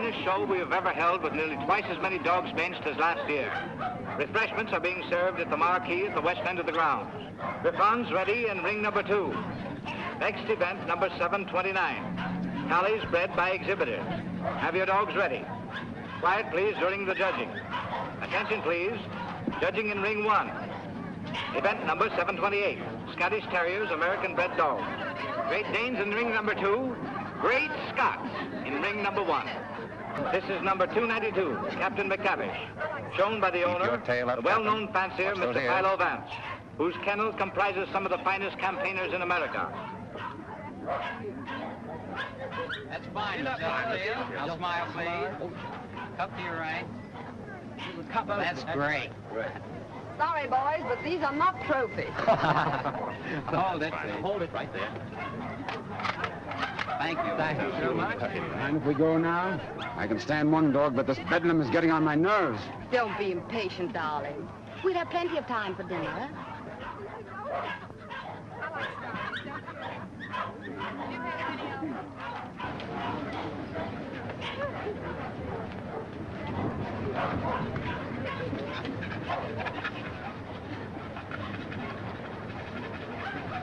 finest show we have ever held with nearly twice as many dogs benched as last year. Refreshments are being served at the marquee at the west end of the grounds. Griffons ready in ring number 2. Next event, number 729. Tallies bred by exhibitors. Have your dogs ready. Quiet, please, during the judging. Attention, please. Judging in ring 1. Event number 728. Scottish Terriers, American bred dogs. Great Danes in ring number 2. Great Scots in ring number 1. This is number 292, Captain McTavish, shown by the owner, the well-known fancier, Mr. Philo Vance, whose kennel comprises some of the finest campaigners in America. That's fine, I'll smile, please. Cup to your right. That's great. Sorry, boys, but these are not trophies. Hold it. Hold it right there. Thank you. Thank you so much. And if we go now? I can stand one dog, but this bedlam is getting on my nerves. Don't be impatient, darling. We'd have plenty of time for dinner.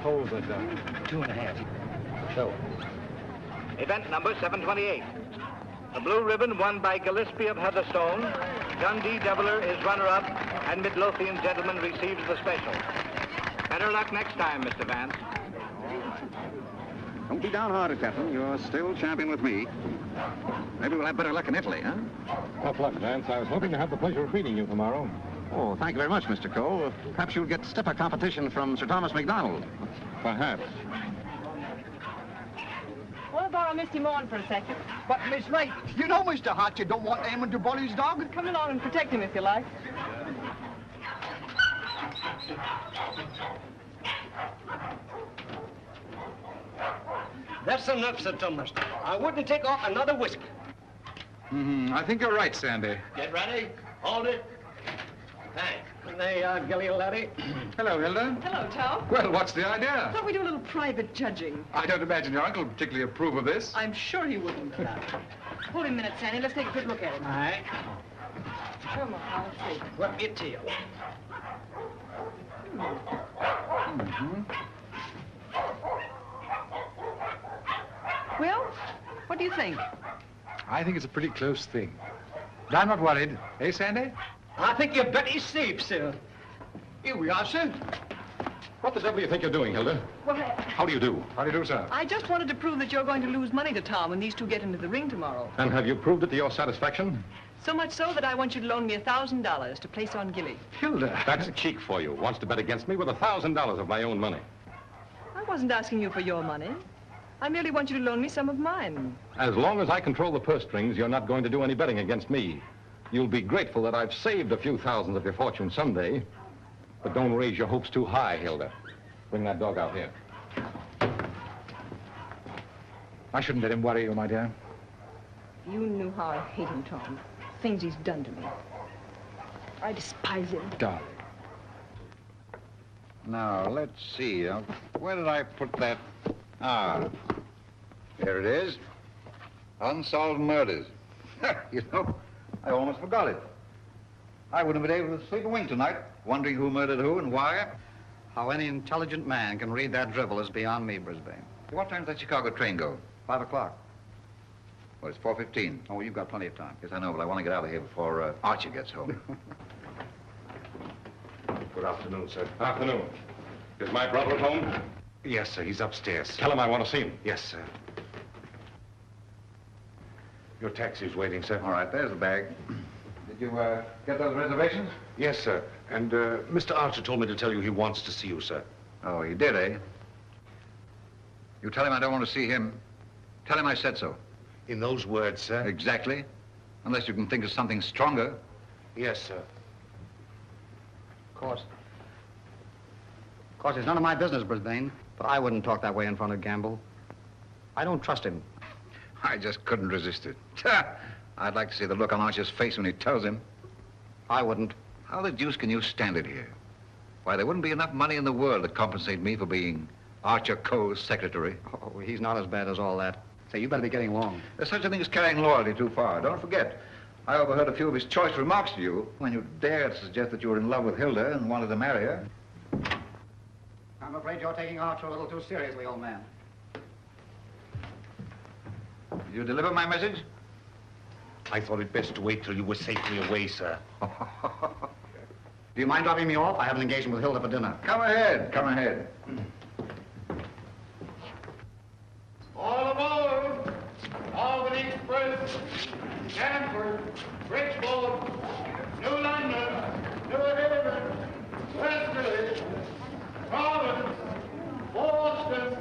Hold it down. 2.5. So. Event number 728. The blue ribbon won by Gillespie of Heatherstone. Dundee Deviler is runner-up, and Midlothian gentleman receives the special. Better luck next time, Mr. Vance. Don't be downhearted, Captain. You're still champion with me. Maybe we'll have better luck in Italy, huh? Tough luck, Vance. I was hoping to have the pleasure of meeting you tomorrow. Oh, thank you very much, Mr. Cole. Perhaps you'll get stiffer competition from Sir Thomas MacDonald. Perhaps. Want to borrow Misty Morn for a second? But, Miss Knight, you know Mr. Hart, you don't want Eamon to bully his dog. Come along and protect him if you like. That's enough, Sir Thomas. I wouldn't take off another whisk. I think you're right, Sandy. Get ready. Hold it. Thanks. There you are, Gilly, laddie. Hello, Hilda. Hello, Tom. Well, what's the idea? Thought we'd do a little private judging. I don't imagine your uncle would particularly approve of this. I'm sure he wouldn't. Hold him a minute, Sandy. Let's take a good look at him. All right. Come on, I'll see. Whip your tail. Well, what do you think? I think it's a pretty close thing. But I'm not worried. Eh, Sandy? I think you bet he's safe, sir. Here we are, sir. What the devil do you think you're doing, Hilda? Well, How do you do? How do you do, sir? I just wanted to prove that you're going to lose money to Tom when these two get into the ring tomorrow. And have you proved it to your satisfaction? So much so that I want you to loan me $1,000 to place on Gilly. Hilda. That's cheek for you. Wants to bet against me with $1,000 of my own money. I wasn't asking you for your money. I merely want you to loan me some of mine. As long as I control the purse strings, you're not going to do any betting against me. You'll be grateful that I've saved a few thousands of your fortune someday. But don't raise your hopes too high, Hilda. Bring that dog out here. I shouldn't let him worry you, my dear. You knew how I hate him, Tom. Things he's done to me. I despise him. Darling. Now, let's see. Where did I put that? Ah, there it is. Unsolved murders. You know, I almost forgot it. I wouldn't have been able to sleep a wink tonight, wondering who murdered who and why. How any intelligent man can read that drivel is beyond me, Brisbane. What time does that Chicago train go? 5 o'clock. Well, it's 4:15. Oh, you've got plenty of time. Yes, I know, but I want to get out of here before Archie gets home. Good afternoon, sir. Afternoon. Is my brother at home? Yes, sir. He's upstairs. Tell him I want to see him. Yes, sir. Your taxi's waiting, sir. All right, there's the bag. Did you get those reservations? Yes, sir. And Mr. Archer told me to tell you he wants to see you, sir. Oh, you did, eh? You tell him I don't want to see him. Tell him I said so. In those words, sir? Exactly. Unless you can think of something stronger. Yes, sir. Of course, it's none of my business, Brisbane. But I wouldn't talk that way in front of Gamble. I don't trust him. I just couldn't resist it. I'd like to see the look on Archer's face when he tells him. I wouldn't. How the deuce can you stand it here? Why, there wouldn't be enough money in the world to compensate me for being Archer Coe's secretary. Oh, he's not as bad as all that. Say, you better be getting along. There's such a thing as carrying loyalty too far. Don't forget, I overheard a few of his choice remarks to you when you dared to suggest that you were in love with Hilda and wanted to marry her. I'm afraid you're taking Archer a little too seriously, old man. Did you deliver my message? I thought it best to wait till you were safely away, sir. Do you mind dropping me off? I have an engagement with Hilda for dinner. Come ahead, come ahead. All aboard! Albany Express, Stanford, Bridgeport, New London, New Haven, Westerly, Providence, Boston.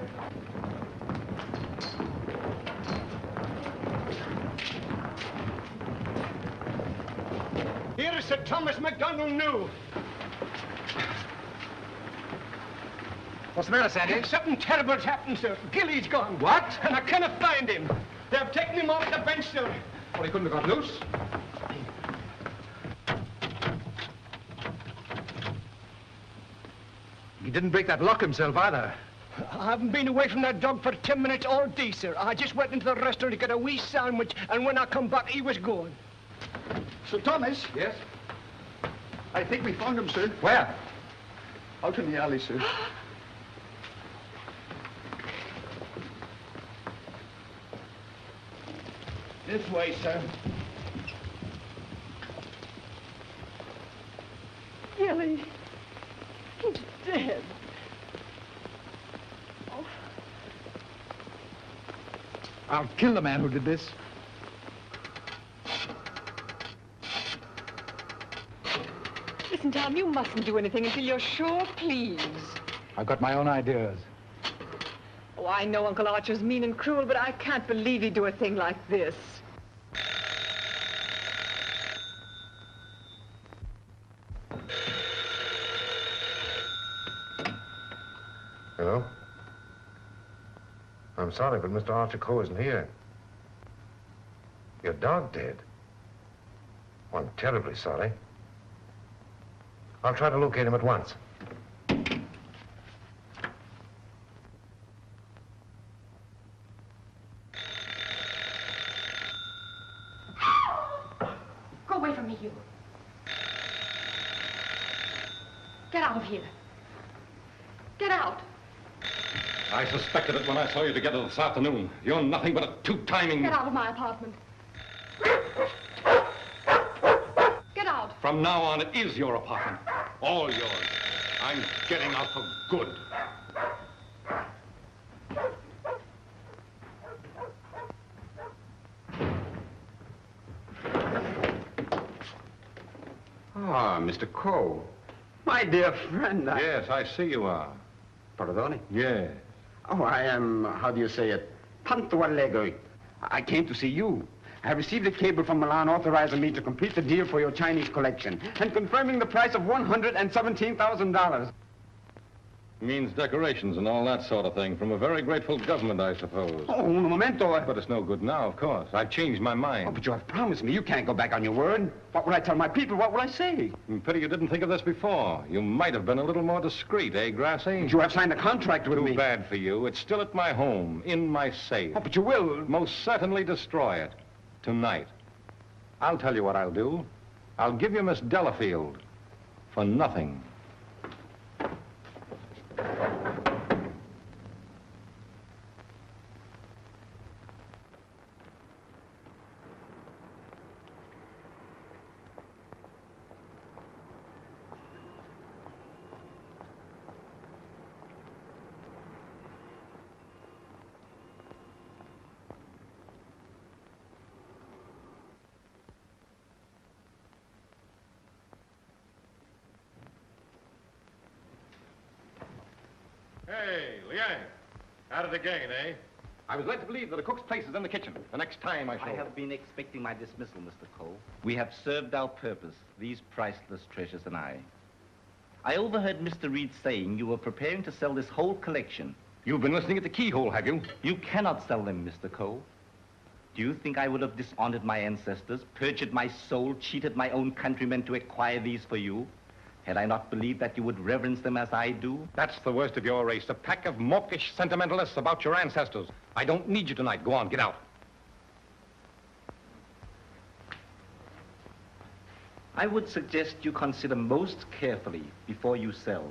Here is Sir Thomas MacDonald New. What's the matter, Sandy? Something terrible's happened, sir. Gilly's gone. What? And I cannot find him. They've taken him off the bench, sir. Well, he couldn't have got loose. He didn't break that lock himself either. I haven't been away from that dog for 10 minutes all day, sir. I just went into the restaurant to get a wee sandwich, and when I come back, he was gone. Sir Thomas? Yes? I think we found him, sir. Where? Out in the alley, sir. This way, sir. Gilly, he's dead. Oh. I'll kill the man who did this. Listen, Tom, you mustn't do anything until you're sure, please. I've got my own ideas. Oh, I know Uncle Archer's mean and cruel, but I can't believe he'd do a thing like this. Hello? I'm sorry, but Mr. Archer Coe isn't here. Your dog dead? Well, I'm terribly sorry. I'll try to locate him at once. Go away from me, you. Get out of here. Get out. I suspected it when I saw you together this afternoon. You're nothing but a two-timing... Get out of my apartment. Get out. From now on, it is your apartment. All yours. I'm getting out for good. Ah, Mr. Coe. My dear friend, Yes, I see you are. Pardon? Yes. Oh, I am, how do you say it, tanto allegro. I came to see you. I have received a cable from Milan authorizing me to complete the deal for your Chinese collection and confirming the price of $117,000. Means decorations and all that sort of thing from a very grateful government, I suppose. Oh, un momento. But it's no good now, of course. I've changed my mind. Oh, but you have promised me. You can't go back on your word. What would I tell my people? What would I say? Pity you didn't think of this before. You might have been a little more discreet, eh, Grassy? But you have signed a contract with me. Too bad for you. It's still at my home, in my safe. Oh, but you will. Most certainly destroy it. Tonight. I'll tell you what I'll do. I'll give you Miss Delafield for nothing. Hey, Liang. At it again, eh? I was led to believe that the cook's place is in the kitchen. The next time I shall... I have been expecting my dismissal, Mr. Cole. We have served our purpose, these priceless treasures and I. I overheard Mr. Reed saying you were preparing to sell this whole collection. You've been listening at the keyhole, have you? You cannot sell them, Mr. Cole. Do you think I would have dishonored my ancestors, perjured my soul, cheated my own countrymen to acquire these for you? Had I not believed that you would reverence them as I do? That's the worst of your race, a pack of mawkish sentimentalists about your ancestors. I don't need you tonight. Go on, get out. I would suggest you consider most carefully before you sell.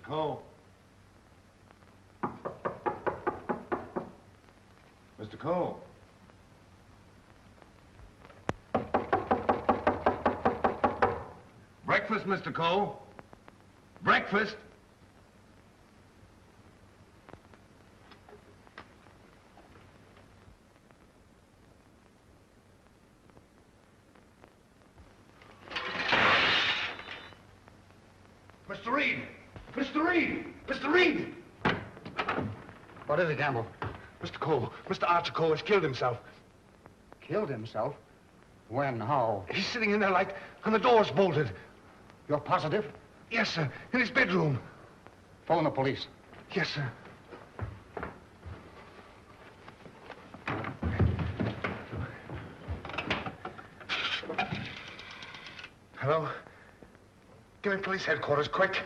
Cole. Mr. Cole. Breakfast, Mr. Cole. Breakfast. Mr. Reed! Mr. Reed! Mr. Reed! What is it, Gamble? Mr. Cole, Mr. Archer Cole has killed himself. Killed himself? When? How? He's sitting in there like, and the door's bolted. You're positive? Yes, sir. In his bedroom. Phone the police. Yes, sir. Hello? Give me police headquarters, quick.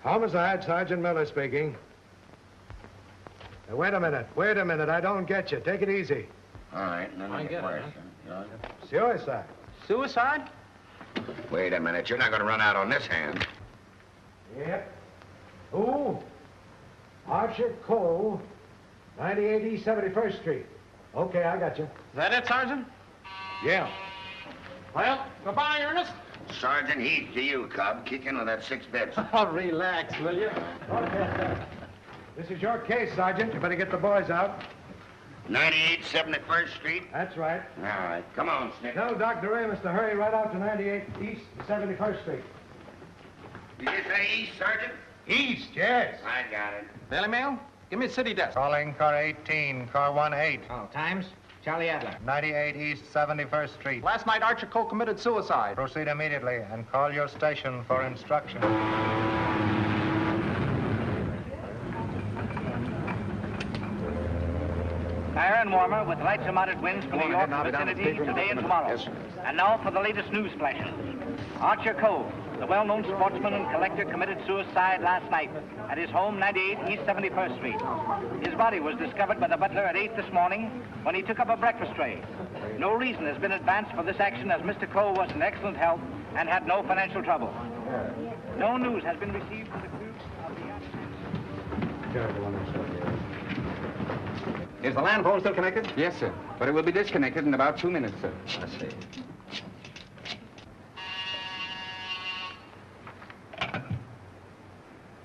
Homicide, Sergeant Miller speaking. Now, wait a minute, I don't get you. Take it easy. All right, then I get worse. Suicide. Suicide? Wait a minute, you're not going to run out on this hand. Yep. Who? Archer Cole, 98 East 71st Street. Okay, I got you. Is that it, Sergeant? Yeah. Well, goodbye, Ernest. Sergeant Heath to you, Cub. Kick in with that 6 bits. Oh, relax, will you? Okay. This is your case, Sergeant. You better get the boys out. 98 71st Street? That's right. All right, come on, Snick. Tell Dr. Amos to hurry right out to 98 East 71st Street. Did you say east, Sergeant? East, yes. I got it. Daily Mail? Give me a city desk. Calling car 18, car 18. Oh, times? Charlie Adler. 98 East 71st Street. Last night, Archer Cole committed suicide. Proceed immediately and call your station for instructions. Fire and warmer with light to moderate winds for New York vicinity today and tomorrow. Yes, sir. And now for the latest news flashes. Archer Cole, the well-known sportsman and collector, committed suicide last night at his home, 98 East 71st Street. His body was discovered by the butler at 8 this morning when he took up a breakfast tray. No reason has been advanced for this action as Mr. Cole was in excellent health and had no financial trouble. No news has been received from the crew of the... Is the land phone still connected? Yes, sir. But it will be disconnected in about 2 minutes, sir. I see.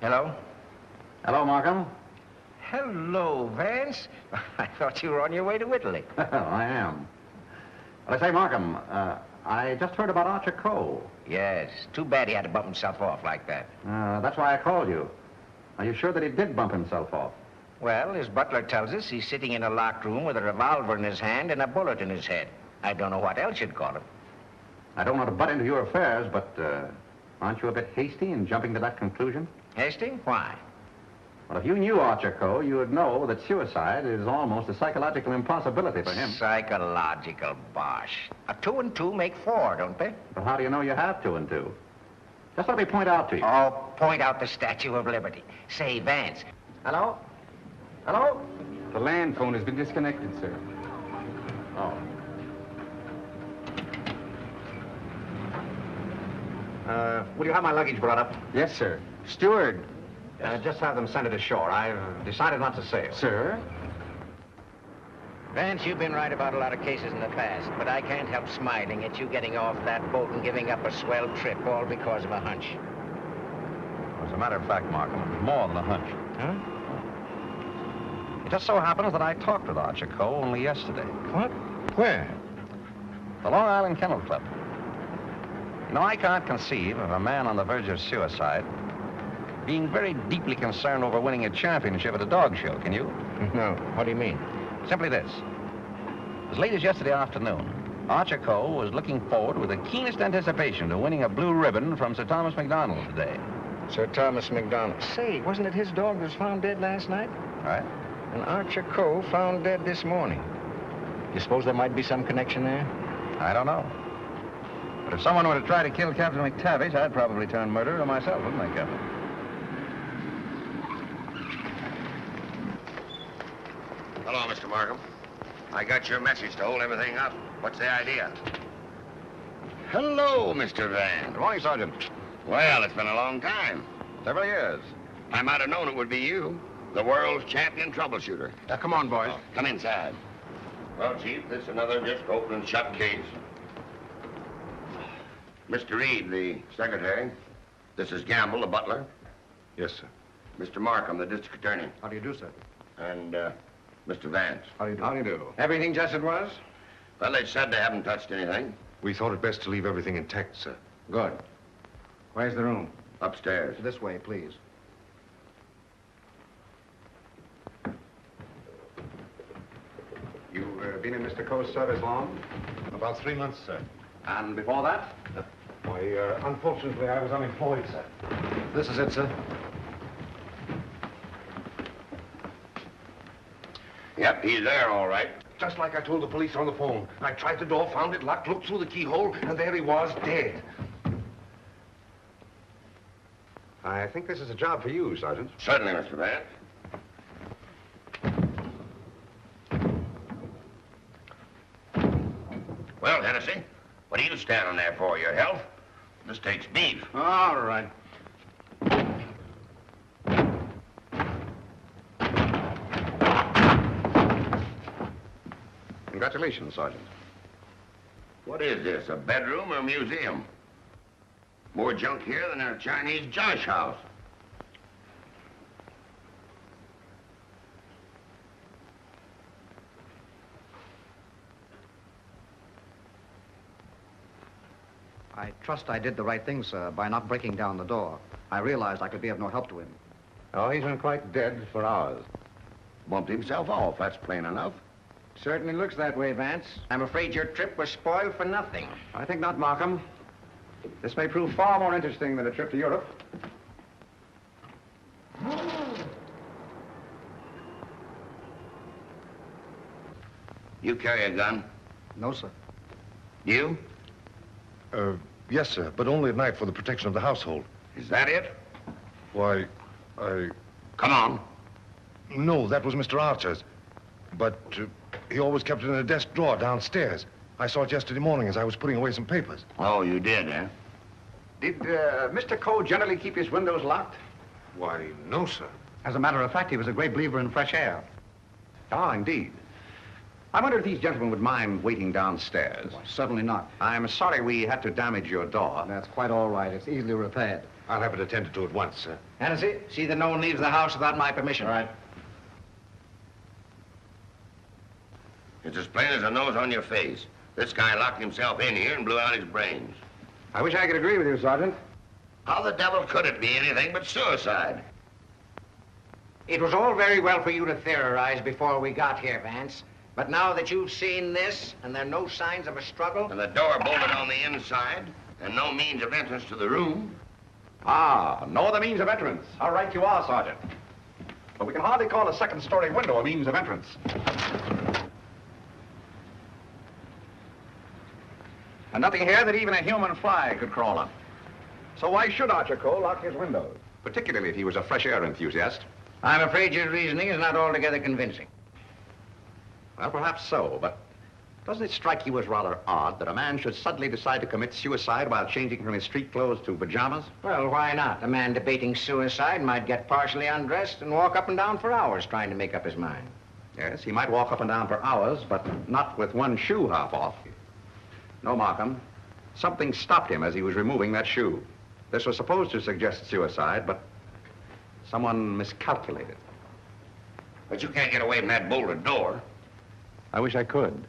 Hello? Hello, Markham. Hello, Vance. I thought you were on your way to Italy. I am. Well, I say, Markham, I just heard about Archer Cole. Yes, too bad he had to bump himself off like that. That's why I called you. Are you sure that he did bump himself off? Well, his butler tells us he's sitting in a locked room with a revolver in his hand and a bullet in his head. I don't know what else you'd call him. I don't want to butt into your affairs, but aren't you a bit hasty in jumping to that conclusion? Hasty? Why? Well, if you knew Archer Cole, you would know that suicide is almost a psychological impossibility for him. Psychological bosh. 2 and 2 make 4, don't they? But how do you know you have 2 and 2? Just let me point out to you. Oh, point out the Statue of Liberty. Say, Vance. Hello? Hello? The land phone has been disconnected, sir. Oh. Will you have my luggage brought up? Yes, sir. Steward. Just have them send it ashore. I've decided not to sail. Sir? Vance, you've been right about a lot of cases in the past, but I can't help smiling at you getting off that boat and giving up a swell trip, all because of a hunch. As a matter of fact, Markham, it was more than a hunch. Huh? It just so happens that I talked with Archer Coe only yesterday. What? Where? The Long Island Kennel Club. You know, I can't conceive of a man on the verge of suicide being very deeply concerned over winning a championship at a dog show, can you? No. What do you mean? Simply this. As late as yesterday afternoon, Archer Coe was looking forward with the keenest anticipation to winning a blue ribbon from Sir Thomas MacDonald today. Sir Thomas MacDonald. Say, wasn't it his dog that was found dead last night? Right. And Archer Coe found dead this morning. You suppose there might be some connection there? I don't know. But if someone were to try to kill Captain McTavish, I'd probably turn murderer myself, wouldn't I, Captain? Hello, Mr. Markham. I got your message to hold everything up. What's the idea? Hello, Mr. Vance. Good morning, Sergeant. Well, it's been a long time. Several years. I might have known it would be you, the world's champion troubleshooter. Come on, boys. Come inside. Well, Chief, this is another just open and shut case. Mr. Reed, the secretary. This is Gamble, the butler. Yes, sir. Mr. Markham, the district attorney. How do you do, sir? And, Mr. Vance. How do you do? How do you do? Everything just as it was? Well, they said they haven't touched anything. We thought it best to leave everything intact, sir. Good. Where's the room? Upstairs. This way, please. You've been in Mr. Coe's service long? About 3 months, sir. And before that? Why, unfortunately, I was unemployed, sir. This is it, sir. Yep, he's there, all right. Just like I told the police on the phone. I tried the door, found it locked, looked through the keyhole, and there he was, dead. I think this is a job for you, Sergeant. Certainly, Mr. Vance. Well, Hennessy, what are you standing there for? Your health? This takes beef. All right. Congratulations, Sergeant. What is this, a bedroom or a museum? More junk here than in a Chinese josh house. I trust I did the right thing, sir, by not breaking down the door. I realized I could be of no help to him. Oh, he's been quite dead for hours. Bumped himself off, that's plain enough. Certainly looks that way, Vance. I'm afraid your trip was spoiled for nothing. I think not, Markham. This may prove far more interesting than a trip to Europe. You carry a gun? No, sir. You? Yes, sir, but only at night for the protection of the household. Is that it? Why, Come on. No, that was Mr. Archer's. But he always kept it in a desk drawer downstairs. I saw it yesterday morning as I was putting away some papers. Oh, you did, eh? Did Mr. Coe generally keep his windows locked? Why, no, sir. As a matter of fact, he was a great believer in fresh air. Ah, indeed. I wonder if these gentlemen would mind waiting downstairs. Why, certainly not. I'm sorry we had to damage your door. That's quite all right. It's easily repaired. I'll have it attended to at once, sir. Hennessy, see that no one leaves the house without my permission. All right. It's as plain as the nose on your face. This guy locked himself in here and blew out his brains. I wish I could agree with you, Sergeant. How the devil could it be anything but suicide? It was all very well for you to theorize before we got here, Vance. But now that you've seen this, and there are no signs of a struggle... And the door bolted on the inside, and no means of entrance to the room. Ah, no other means of entrance. How right you are, Sergeant. But we can hardly call a second-story window a means of entrance. And nothing here that even a human fly could crawl on. So why should Archer Coe lock his windows? Particularly if he was a fresh air enthusiast. I'm afraid your reasoning is not altogether convincing. Well, perhaps so, but doesn't it strike you as rather odd that a man should suddenly decide to commit suicide while changing from his street clothes to pajamas? Well, why not? A man debating suicide might get partially undressed and walk up and down for hours trying to make up his mind. Yes, he might walk up and down for hours, but not with one shoe half off. No, Markham. Something stopped him as he was removing that shoe. This was supposed to suggest suicide, but someone miscalculated. But you can't get away from that bolted door. I wish I could.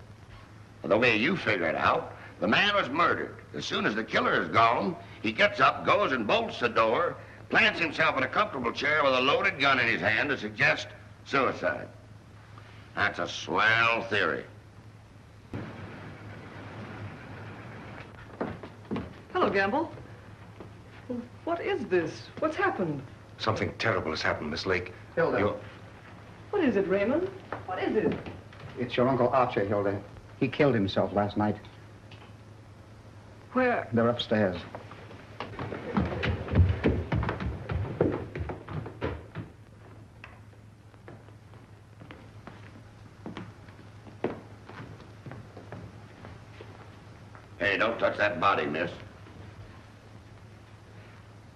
The way you figure it out, the man was murdered. As soon as the killer is gone, he gets up, goes and bolts the door, plants himself in a comfortable chair with a loaded gun in his hand to suggest suicide. That's a swell theory. Hello, Gamble. What is this? What's happened? Something terrible has happened, Miss Lake. Hilda. What is it, Raymond? What is it? It's your Uncle Archie, Hilda. He killed himself last night. Where? They're upstairs. Hey, don't touch that body, miss.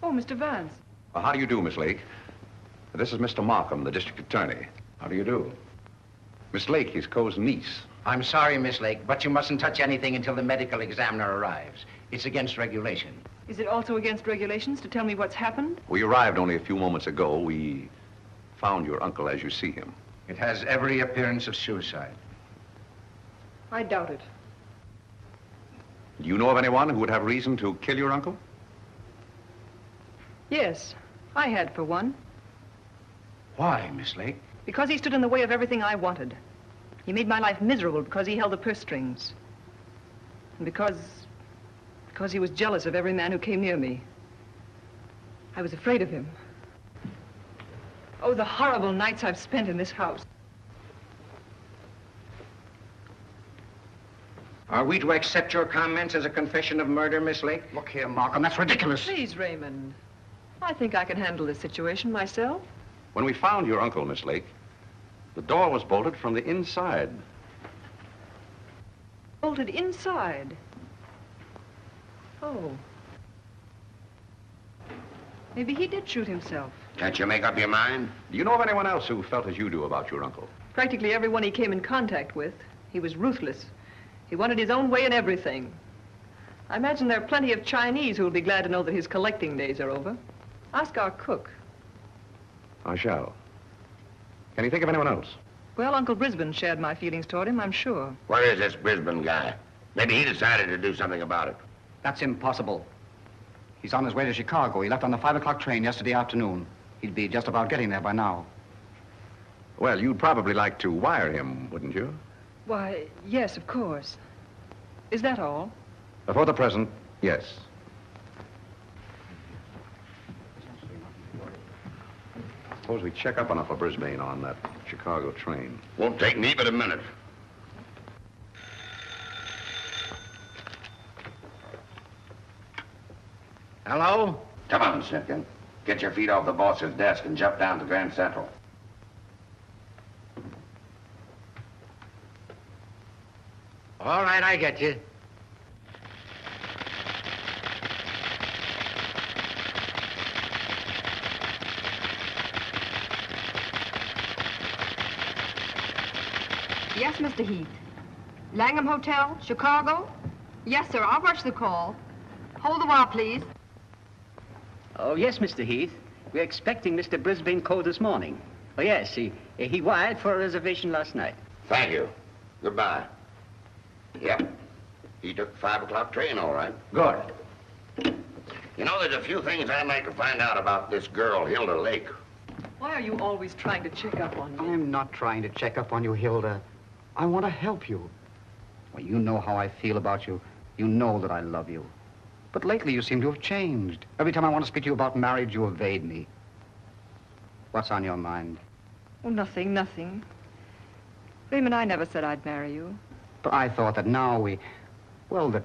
Oh, Mr. Vance. Well, how do you do, Miss Lake? This is Mr. Markham, the district attorney. How do you do? Miss Lake is Coe's niece. I'm sorry, Miss Lake, but you mustn't touch anything until the medical examiner arrives. It's against regulation. Is it also against regulations to tell me what's happened? We arrived only a few moments ago. We found your uncle as you see him. It has every appearance of suicide. I doubt it. Do you know of anyone who would have reason to kill your uncle? Yes, I had for one. Why, Miss Lake? Because he stood in the way of everything I wanted. He made my life miserable because he held the purse strings. And because he was jealous of every man who came near me. I was afraid of him. Oh, the horrible nights I've spent in this house. Are we to accept your comments as a confession of murder, Miss Lake? Look here, Markham, that's ridiculous. Please, Raymond. I think I can handle this situation myself. When we found your uncle, Miss Lake, the door was bolted from the inside. Bolted inside? Oh. Maybe he did shoot himself. Can't you make up your mind? Do you know of anyone else who felt as you do about your uncle? Practically everyone he came in contact with. He was ruthless. He wanted his own way in everything. I imagine there are plenty of Chinese who will be glad to know that his collecting days are over. Ask our cook. I shall. Can you think of anyone else? Well, Uncle Brisbane shared my feelings toward him, I'm sure. Where is this Brisbane guy? Maybe he decided to do something about it. That's impossible. He's on his way to Chicago. He left on the 5 o'clock train yesterday afternoon. He'd be just about getting there by now. Well, you'd probably like to wire him, wouldn't you? Why, yes, of course. Is that all? For the present, yes. Suppose we check up on Upper Brisbane on that Chicago train. Won't take me but a minute. Hello? Come on, Simpkin. Get your feet off the boss's desk and jump down to Grand Central. All right, I get you. Yes, Mr. Heath. Langham Hotel, Chicago? Yes, sir. I'll rush the call. Hold the while, please. Oh, yes, Mr. Heath. We're expecting Mr. Brisbane Coe this morning. Oh, yes, he wired for a reservation last night. Thank you. Goodbye. Yep. He took the 5 o'clock train, all right. Good. You know, there's a few things I'd like to find out about this girl, Hilda Lake. Why are you always trying to check up on me? I'm not trying to check up on you, Hilda. I want to help you. Well, you know how I feel about you. You know that I love you. But lately you seem to have changed. Every time I want to speak to you about marriage, you evade me. What's on your mind? Oh, nothing, nothing. Raymond, I never said I'd marry you. But I thought that now that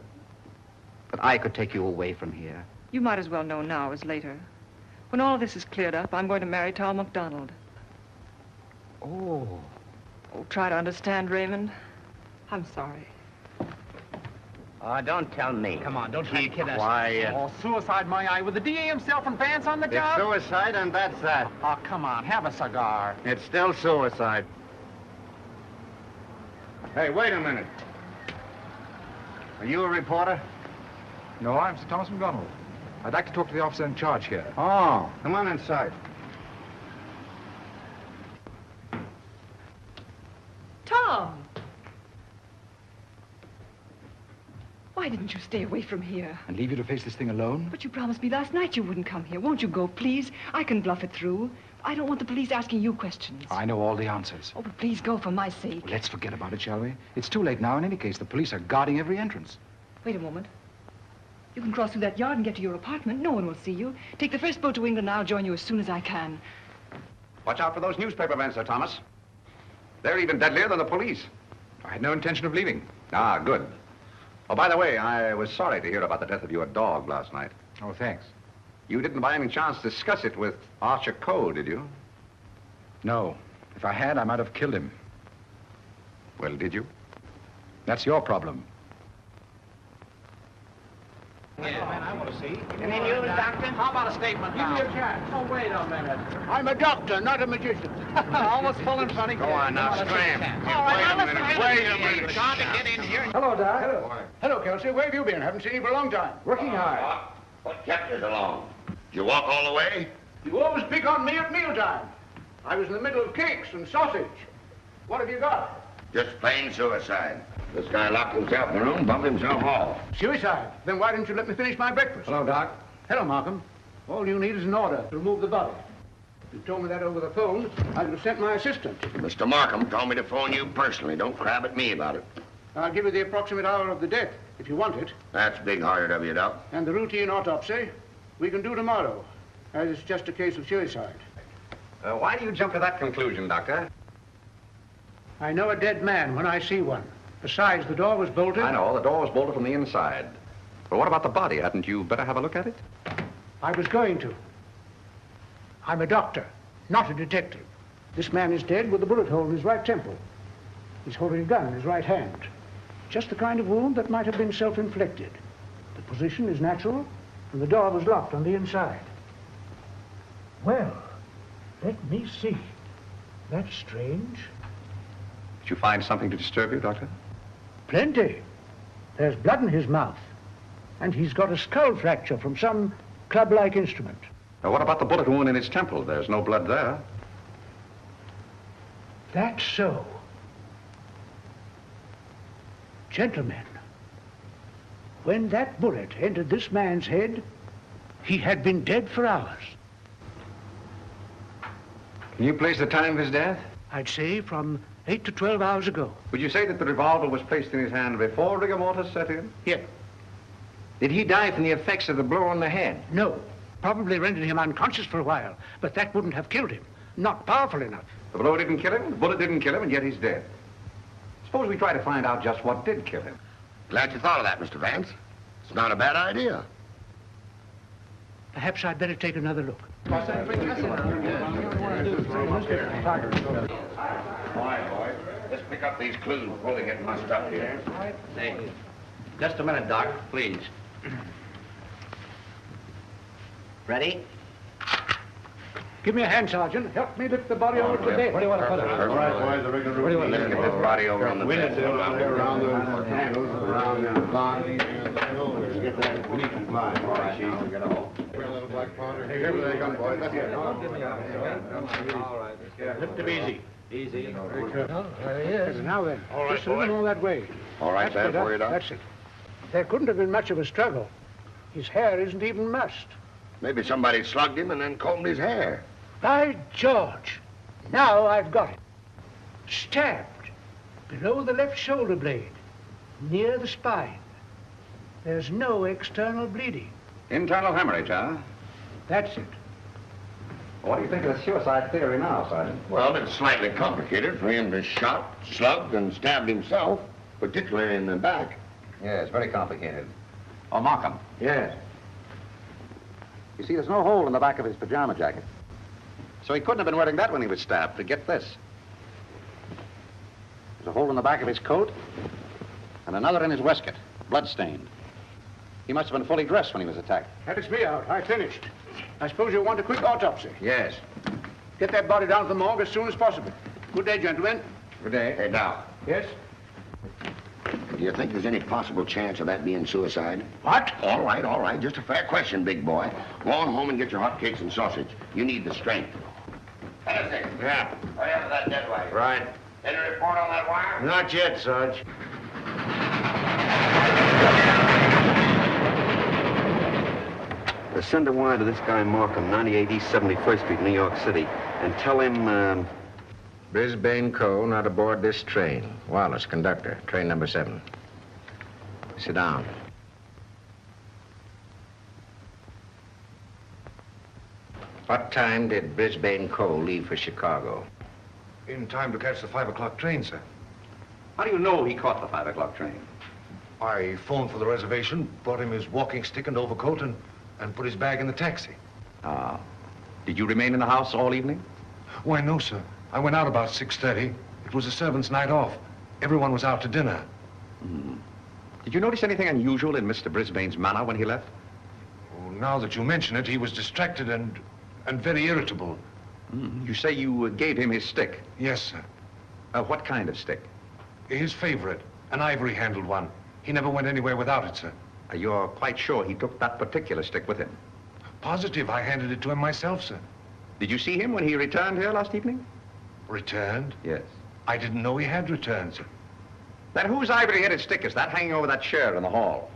I could take you away from here. You might as well know now as later. When all of this is cleared up, I'm going to marry Tom McDonald. Oh. Oh, try to understand, Raymond. I'm sorry. Oh, don't tell me. Come on, don't try to kid us. Quiet. Oh, suicide, my eye, with the DA himself and Vance on the job? It's suicide, and that's that. Oh, come on, have a cigar. It's still suicide. Hey, wait a minute. Are you a reporter? No, I'm Sir Thomas McDonald. I'd like to talk to the officer in charge here. Oh, come on inside. Tom! Why didn't you stay away from here? And leave you to face this thing alone? But you promised me last night you wouldn't come here. Won't you go, please? I can bluff it through. I don't want the police asking you questions. I know all the answers. Oh, but please go for my sake. Well, let's forget about it, shall we? It's too late now in any case. The police are guarding every entrance. Wait a moment. You can cross through that yard and get to your apartment. No one will see you. Take the first boat to England and I'll join you as soon as I can. Watch out for those newspaper men, Sir Thomas. They're even deadlier than the police. I had no intention of leaving. Ah, good. Oh, by the way, I was sorry to hear about the death of your dog last night. Oh, thanks. You didn't by any chance discuss it with Archer Cole, did you? No. If I had, I might have killed him. Well, did you? That's your problem. I want to see. Any news, Doctor? How about a statement Give me now? a chance. Oh, wait a minute. I'm a doctor, not a magician. Almost pulling funny. Go on now, scram. All right, Wait a minute, wait a minute. Trying to get in here. Hello, Doc. Hello. Hello, Kelsey. Where have you been? Haven't seen you for a long time. Working hard. What kept you so long? Did you walk all the way? You always pick on me at mealtime. I was in the middle of cakes and sausage. What have you got? Just plain suicide. This guy locked himself in the room, bumped himself off. Suicide. Then why didn't you let me finish my breakfast? Hello, Doc. Hello, Markham. All you need is an order to remove the body. If you told me that over the phone, I would have sent my assistant. Mr. Markham told me to phone you personally. Don't crab at me about it. I'll give you the approximate hour of the death, if you want it. That's big-hearted of you, Doc. And the routine autopsy, we can do tomorrow, as it's just a case of suicide. Why do you jump to that conclusion, Doctor? I know a dead man when I see one. Besides, the door was bolted. I know, the door was bolted from the inside. But what about the body? Hadn't you better have a look at it? I was going to. I'm a doctor, not a detective. This man is dead with a bullet hole in his right temple. He's holding a gun in his right hand. Just the kind of wound that might have been self-inflicted. The position is natural, and the door was locked on the inside. Well, let me see. That's strange. Did you find something to disturb you, Doctor? Plenty. There's blood in his mouth. And he's got a skull fracture from some club-like instrument. Now, what about the bullet wound in his temple? There's no blood there. That's so. Gentlemen, when that bullet entered this man's head, he had been dead for hours. Can you place the time of his death? I'd say from 8 to 12 hours ago. Would you say that the revolver was placed in his hand before rigor mortis set in? Yeah. Did he die from the effects of the blow on the head? No. Probably rendered him unconscious for a while, but that wouldn't have killed him. Not powerful enough. The blow didn't kill him, the bullet didn't kill him, and yet he's dead. Suppose we try to find out just what did kill him. Glad you thought of that, Mr. Vance. It's not a bad idea. Perhaps I'd better take another look. All right, boy. Let's pick up these clues before they get mussed up here. Hey, just a minute, Doc, please. Ready? Give me a hand, Sergeant. Help me lift the body over to the bed. Where do you want to put it? All right, boys, the regular routine. Let's get this body over on the bed. Around the handles, around the line. Get that. We need to fly. All right, Chief. We got a hole. Little black powder. Hey, here they come, boys. That's it. All right. Lift him easy. Easy. Very good. There he is. Now then, All right, just a little boy. more that way. All right, That's there for you, Doc. That's it. There couldn't have been much of a struggle. His hair isn't even mussed. Maybe somebody slugged him and then combed his hair. By George! Now I've got it. Stabbed below the left shoulder blade, near the spine. There's no external bleeding. Internal hemorrhage, huh? That's it. What do you think of the suicide theory now, Sergeant? Well, it's slightly complicated for him to shot, slugged, and stabbed himself, particularly in the back. Yeah, it's very complicated. Oh, Markham. Yes. You see, there's no hole in the back of his pajama jacket. So he couldn't have been wearing that when he was stabbed. But get this. There's a hole in the back of his coat and another in his waistcoat, blood-stained. He must have been fully dressed when he was attacked. That is me out. I finished. I suppose you'll want a quick autopsy. Yes. Get that body down to the morgue as soon as possible. Good day, gentlemen. Good day. Hey, Doc. Yes? Do you think there's any possible chance of that being suicide? What? All right. Just a fair question, big boy. Go on home and get your hot cakes and sausage. You need the strength. Anything? Yeah. Hurry up with that dead wire. Right. Any report on that wire? Not yet, Sarge. Send a wire to this guy Markham, 98 East 71st Street, New York City, and tell him, Brisbane Co. not aboard this train. Wallace, conductor, train number 7. Sit down. What time did Brisbane Co. leave for Chicago? In time to catch the 5 o'clock train, sir. How do you know he caught the 5 o'clock train? I phoned for the reservation, brought him his walking stick and overcoat, and put his bag in the taxi. Ah. Did you remain in the house all evening? Why, no, sir. I went out about 6:30. It was a servant's night off. Everyone was out to dinner. Did you notice anything unusual in Mr. Brisbane's manner when he left? Oh, now that you mention it, he was distracted and very irritable. You say you gave him his stick? Yes, sir. What kind of stick? His favorite, an ivory-handled one. He never went anywhere without it, sir. You're quite sure he took that particular stick with him? Positive. I handed it to him myself, sir. Did you see him when he returned here last evening? Returned? Yes. I didn't know he had returned, sir. Then whose ivory-headed stick is that hanging over that chair in the hall?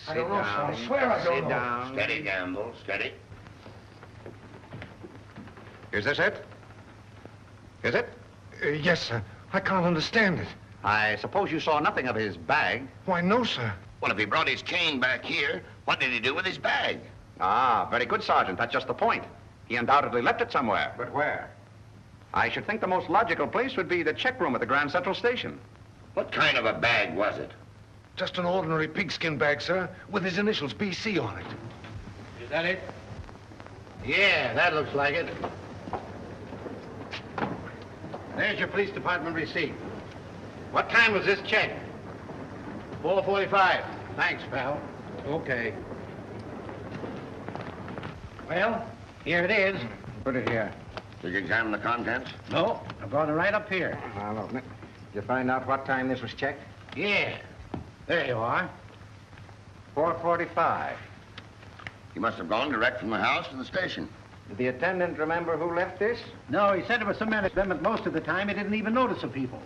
I don't know, sir. I swear I don't know. Down. Steady, Gamble, steady. Is this it? Is it? Yes, sir. I can't understand it. I suppose you saw nothing of his bag? Why, no, sir. Well, if he brought his cane back here, what did he do with his bag? Ah, very good, Sergeant. That's just the point. He undoubtedly left it somewhere. But where? I should think the most logical place would be the check room at the Grand Central Station. What kind of a bag was it? Just an ordinary pigskin bag, sir, with his initials BC on it. Is that it? Yeah, that looks like it. There's your police department receipt. What time was this check? 4:45. Thanks, pal. Okay. Well, here it is. Put it here. Did you examine the contents? No, I brought it right up here. Now, look. Did you find out what time this was checked? Yeah. There you are. 4:45. He must have gone direct from the house to the station. Did the attendant remember who left this? No, he said it was some man at them, but most of the time he didn't even notice the people.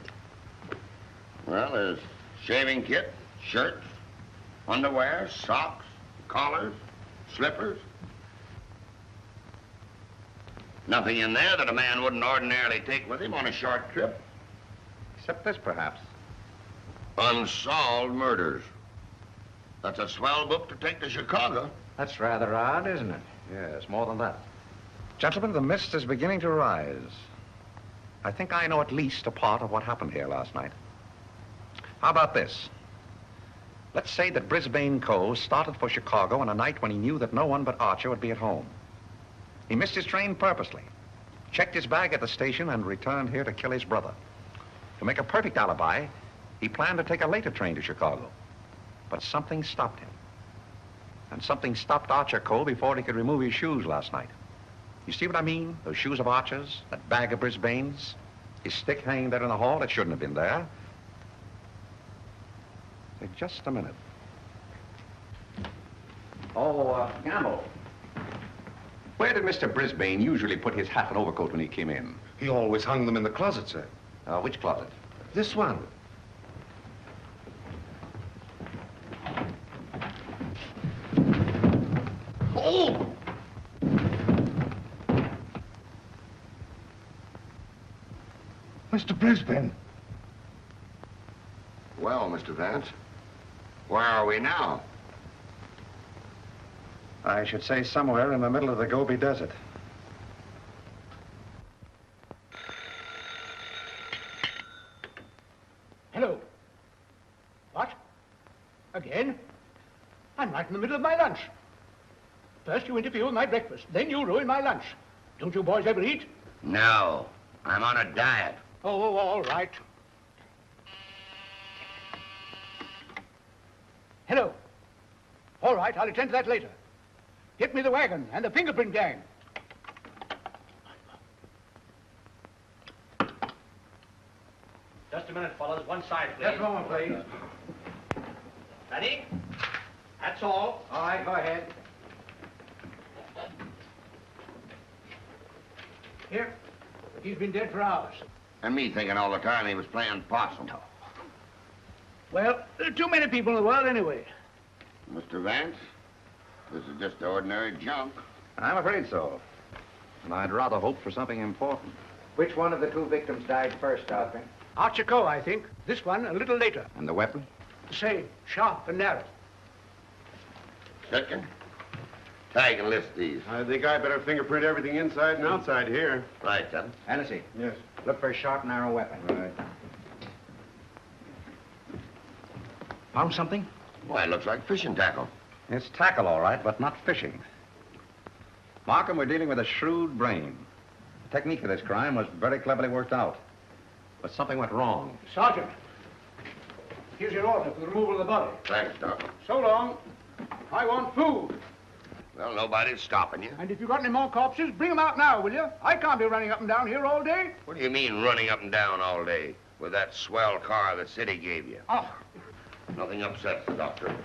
Well, there's shaving kit, shirts, underwear, socks, collars, slippers. Nothing in there that a man wouldn't ordinarily take with him on a short trip. Except this, perhaps. Unsolved murders. That's a swell book to take to Chicago. That's rather odd, isn't it? Yes, more than that. Gentlemen, the mist is beginning to rise. I think I know at least a part of what happened here last night. How about this? Let's say that Brisbane Co. started for Chicago on a night when he knew that no one but Archer would be at home. He missed his train purposely, checked his bag at the station, and returned here to kill his brother. To make a perfect alibi, he planned to take a later train to Chicago. But something stopped him. And something stopped Archer Co. before he could remove his shoes last night. You see what I mean? Those shoes of Archer's, that bag of Brisbane's, his stick hanging there in the hall, it shouldn't have been there. Say, just a minute. Oh, Gamble. Where did Mr. Brisbane usually put his hat and overcoat when he came in? He always hung them in the closet, sir. Which closet? This one. Oh! Mr. Brisbane. Well, Mr. Vance, where are we now? I should say somewhere in the middle of the Gobi Desert. Hello. What? Again? I'm right in the middle of my lunch. First you interfere with my breakfast, then you ruin my lunch. Don't you boys ever eat? No, I'm on a diet. Oh, all right. Hello. All right, I'll attend to that later. Get me the wagon and the fingerprint gang. Just a minute, fellas. One side, please. Just a moment, please. Ready? That's all. All right, go ahead. Here. He's been dead for hours. And me thinking all the time he was playing possum. Well, there are too many people in the world anyway. Mr. Vance, this is just ordinary junk. I'm afraid so. And I'd rather hope for something important. Which one of the two victims died first, Doctor? Archer Coe, I think. This one a little later. And the weapon? The same. Sharp and narrow. Second, tag and list these. I think I better fingerprint everything inside and outside here. Right, Captain. Hennessy. Yes. Look for a sharp, narrow weapon. Right. Found something? Why, it looks like fishing tackle. It's tackle, all right, but not fishing. Markham, we're dealing with a shrewd brain. The technique of this crime was very cleverly worked out. But something went wrong. Sergeant, here's your order for the removal of the body. Thanks, Doc. So long. I want food. Well, nobody's stopping you. And if you've got any more corpses, bring them out now, will you? I can't be running up and down here all day. What do you mean running up and down all day with that swell car the city gave you? Oh. Nothing upsets the doctor.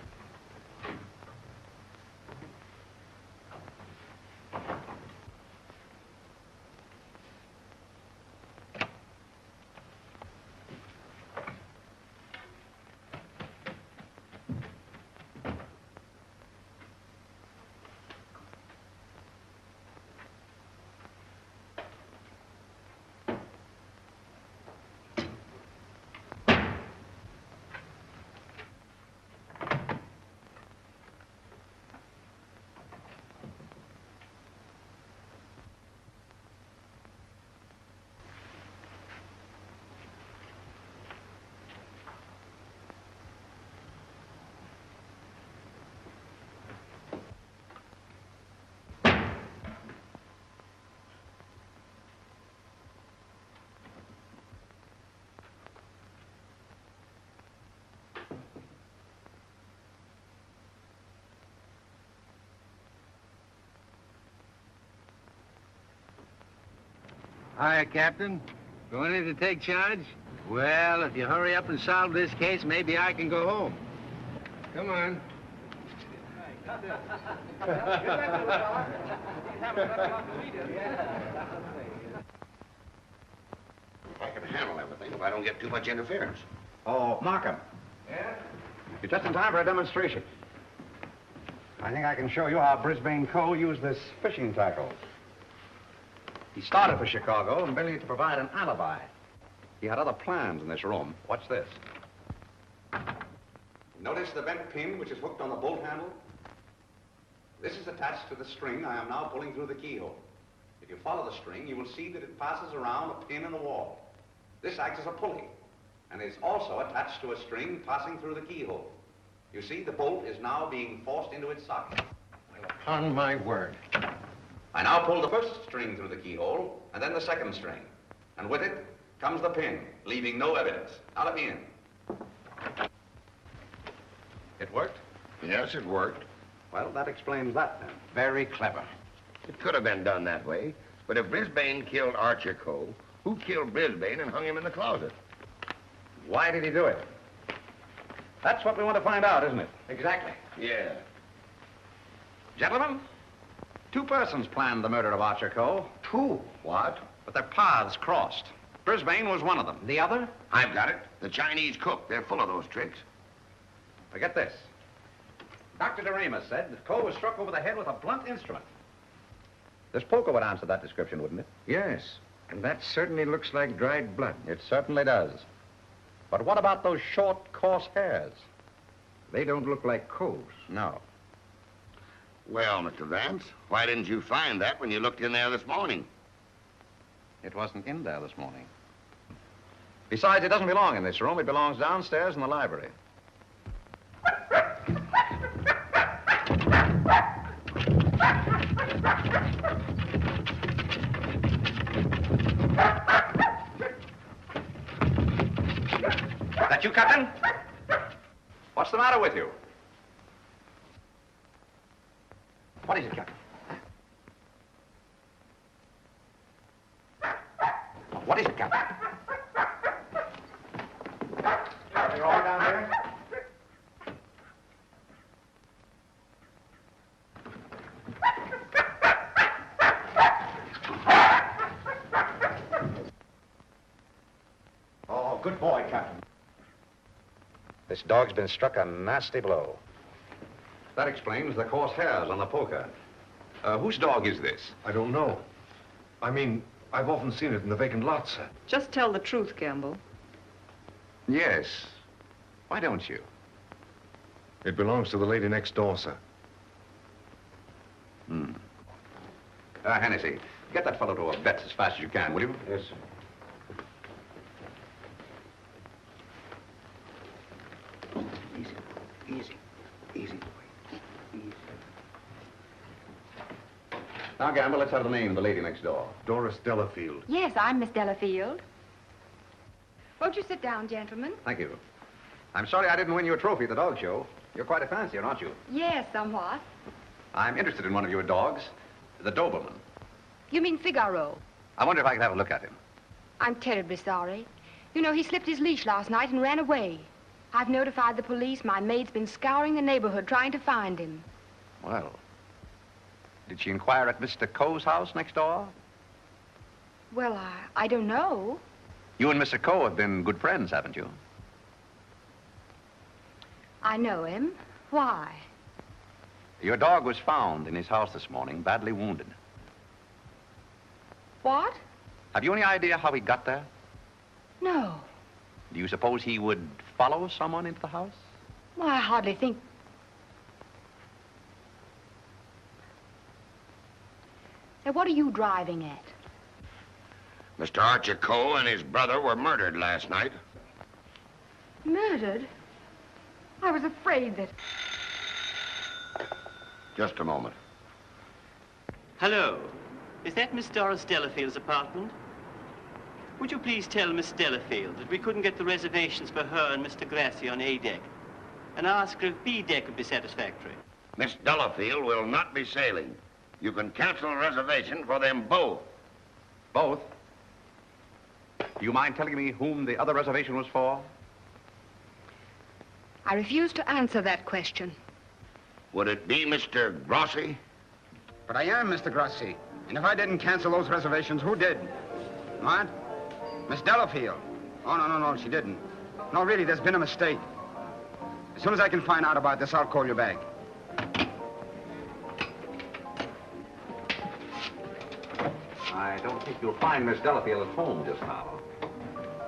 Hiya, Captain. Going in to take charge? Well, if you hurry up and solve this case, maybe I can go home. Come on. I can handle everything if I don't get too much interference. Oh, Markham. Yeah? You're just in time for a demonstration. I think I can show you how Brisbane Cole used this fishing tackle. He started for Chicago and merely to provide an alibi. He had other plans in this room. Watch this. Notice the bent pin which is hooked on the bolt handle? This is attached to the string I am now pulling through the keyhole. If you follow the string, you will see that it passes around a pin in the wall. This acts as a pulley and is also attached to a string passing through the keyhole. You see, the bolt is now being forced into its socket. Upon my word. I now pull the first string through the keyhole, and then the second string. And with it comes the pin, leaving no evidence. Now let me in. It worked? Yes, it worked. Well, that explains that then. Very clever. It could have been done that way, but if Brisbane killed Archer Cole, who killed Brisbane and hung him in the closet? Why did he do it? That's what we want to find out, isn't it? Exactly. Yeah. Gentlemen, two persons planned the murder of Archer Cole. Two? What? But their paths crossed. Brisbane was one of them. The other? I've got it. The Chinese cook. They're full of those tricks. Forget this. Dr. DeRamus said that Cole was struck over the head with a blunt instrument. This poker would answer that description, wouldn't it? Yes, and that certainly looks like dried blood. It certainly does. But what about those short, coarse hairs? They don't look like Cole's. No. Well, Mr. Vance, why didn't you find that when you looked in there this morning? It wasn't in there this morning. Besides, it doesn't belong in this room. It belongs downstairs in the library. That you, Captain? What's the matter with you? What is it, Captain? What is it, Captain? They're all down there? Oh, good boy, Captain. This dog's been struck a nasty blow. That explains the coarse hairs on the poker. Whose dog is this? I don't know. I mean, I've often seen it in the vacant lot, sir. Just tell the truth, Gamble. Yes. Why don't you? It belongs to the lady next door, sir. Hennessy, get that fellow to a vet's as fast as you can, will you? Yes, sir. Easy. Now, Gamble, let's have the name of the lady next door. Doris Delafield. Yes, I'm Miss Delafield. Won't you sit down, gentlemen? Thank you. I'm sorry I didn't win you a trophy at the dog show. You're quite a fancier, aren't you? Yes, somewhat. I'm interested in one of your dogs, the Doberman. You mean Figaro? I wonder if I could have a look at him. I'm terribly sorry. You know, he slipped his leash last night and ran away. I've notified the police. My maid's been scouring the neighborhood trying to find him. Well, did she inquire at Mr. Coe's house next door? Well, I don't know. You and Mr. Coe have been good friends, haven't you? I know him. Why? Your dog was found in his house this morning, badly wounded. What? Have you any idea how he got there? No. Do you suppose he would follow someone into the house? Well, I hardly think... Now, what are you driving at? Mr. Archer Coe and his brother were murdered last night. Murdered? I was afraid that... Just a moment. Hello. Is that Miss Doris Delafield's apartment? Would you please tell Miss Delafield that we couldn't get the reservations for her and Mr. Grassi on A deck, and ask her if B deck would be satisfactory? Miss Delafield will not be sailing. You can cancel a reservation for them both. Both? Do you mind telling me whom the other reservation was for? I refuse to answer that question. Would it be Mr. Grossi? But I am Mr. Grossi. And if I didn't cancel those reservations, who did? What? Miss Delafield? Oh, no, she didn't. No, really, there's been a mistake. As soon as I can find out about this, I'll call you back. I don't think you'll find Miss Delafield at home just now.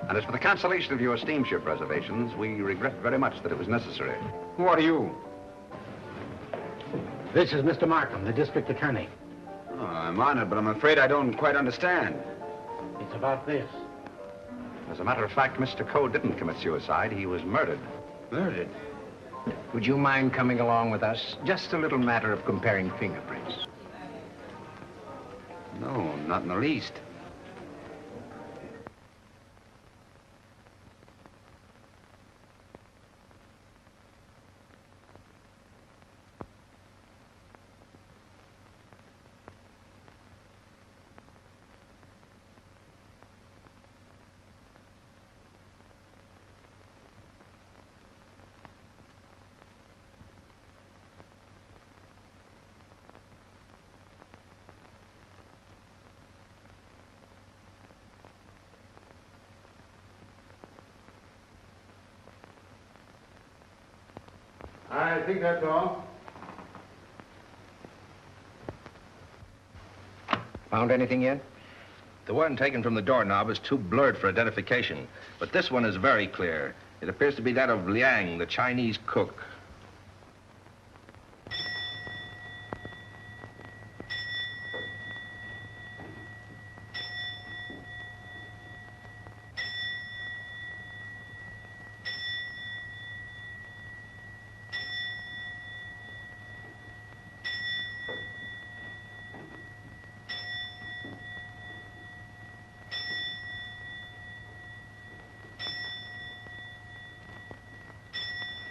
And as for the cancellation of your steamship reservations, we regret very much that it was necessary. Who are you? This is Mr. Markham, the district attorney. Oh, I'm honored, but I'm afraid I don't quite understand. It's about this. As a matter of fact, Mr. Coe didn't commit suicide. He was murdered. Murdered? Would you mind coming along with us? Just a little matter of comparing fingerprints. No, not in the least. I think that's all. Found anything yet? The one taken from the doorknob is too blurred for identification, but this one is very clear. It appears to be that of Liang, the Chinese cook.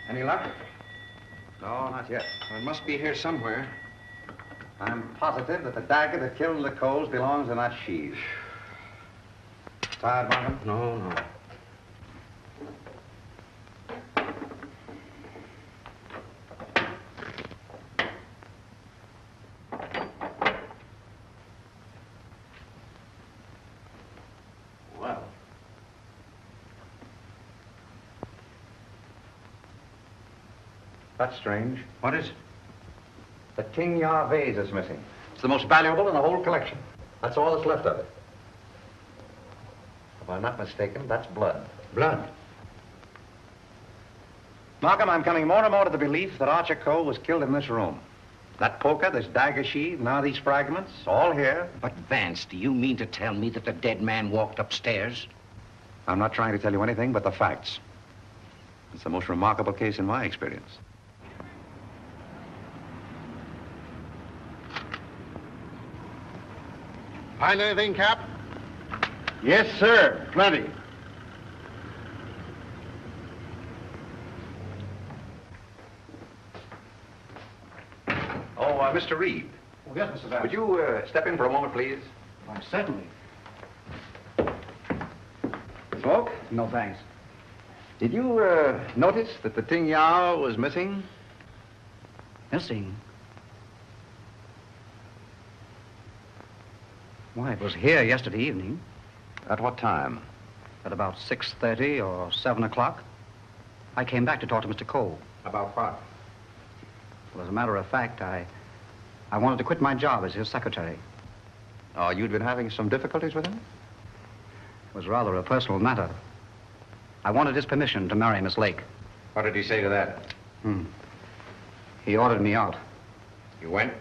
Any luck? No, not yet. It must be here somewhere. I'm positive that the dagger that killed the Coles belongs in that sheath. Tired, Markham? No. That's strange. What is it? The King Ya vase is missing. It's the most valuable in the whole collection. That's all that's left of it. If I'm not mistaken, that's blood. Blood? Malcolm, I'm coming more and more to the belief that Archer Coe was killed in this room. That poker, this dagger sheath, now these fragments, all here. But, Vance, do you mean to tell me that the dead man walked upstairs? I'm not trying to tell you anything but the facts. It's the most remarkable case in my experience. Find anything, Cap? Yes, sir. Plenty. Oh, Mr. Reed. Oh, yes, Mr. Vance. Would you step in for a moment, please? Why, certainly. Smoke? No, thanks. Did you notice that the Ting Yao was missing? Missing? Why, it was here yesterday evening. At what time? At about 6:30 or 7 o'clock. I came back to talk to Mr. Cole. About what? Well, as a matter of fact, I wanted to quit my job as his secretary. Oh, you'd been having some difficulties with him? It was rather a personal matter. I wanted his permission to marry Miss Lake. What did he say to that? He ordered me out. You went?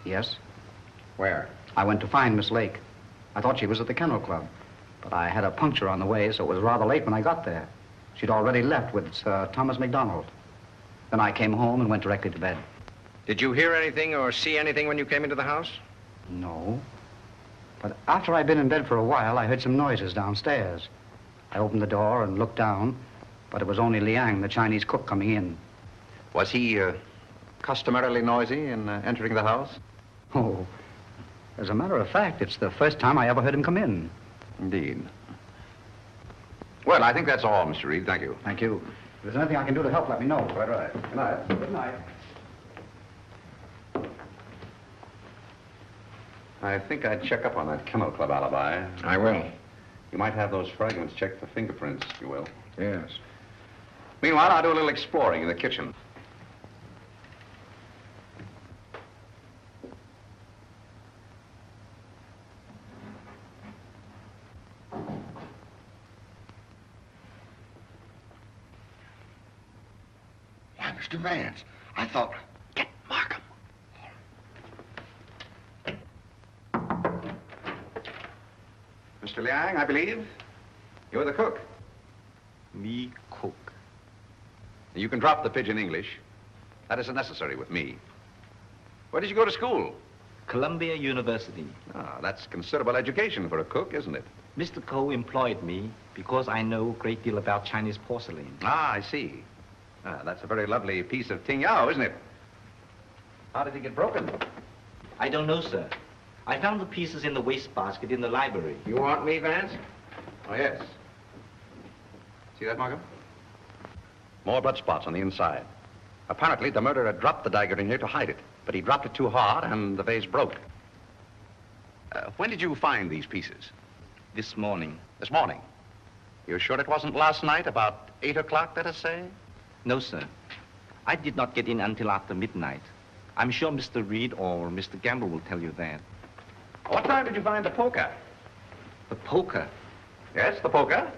Yes. Where? I went to find Miss Lake. I thought she was at the Kennel Club, but I had a puncture on the way, so it was rather late when I got there. She'd already left with Sir Thomas MacDonald. Then I came home and went directly to bed. Did you hear anything or see anything when you came into the house? No. But after I'd been in bed for a while, I heard some noises downstairs. I opened the door and looked down, but it was only Liang, the Chinese cook, coming in. Was he customarily noisy in entering the house? Oh, as a matter of fact, it's the first time I ever heard him come in. Indeed. Well, I think that's all, Mr. Reed. Thank you. Thank you. If there's anything I can do to help, let me know. Quite right. Good night. Good night. I think I'd check up on that Kennel Club alibi. I will. You might have those fragments checked for fingerprints, if you will. Yes. Meanwhile, I'll do a little exploring in the kitchen. Why, Mr. Vance, I thought... Get Markham. Mr. Liang, I believe. You're the cook. Me cook. You can drop the pidgin English. That isn't necessary with me. Where did you go to school? Columbia University. Ah, that's considerable education for a cook, isn't it? Mr. Coe employed me because I know a great deal about Chinese porcelain. Ah, I see. Ah, that's a very lovely piece of Ting Yao, isn't it? How did it get broken? I don't know, sir. I found the pieces in the wastebasket in the library. You want me, Vance? Oh, yes. See that, Markham? More blood spots on the inside. Apparently, the murderer dropped the dagger in here to hide it, but he dropped it too hard, and the vase broke. When did you find these pieces? This morning. This morning? You're sure it wasn't last night, about 8 o'clock, let us say? No, sir. I did not get in until after midnight. I'm sure Mr. Reed or Mr. Gamble will tell you that. What time did you find the poker? The poker? Yes, the poker.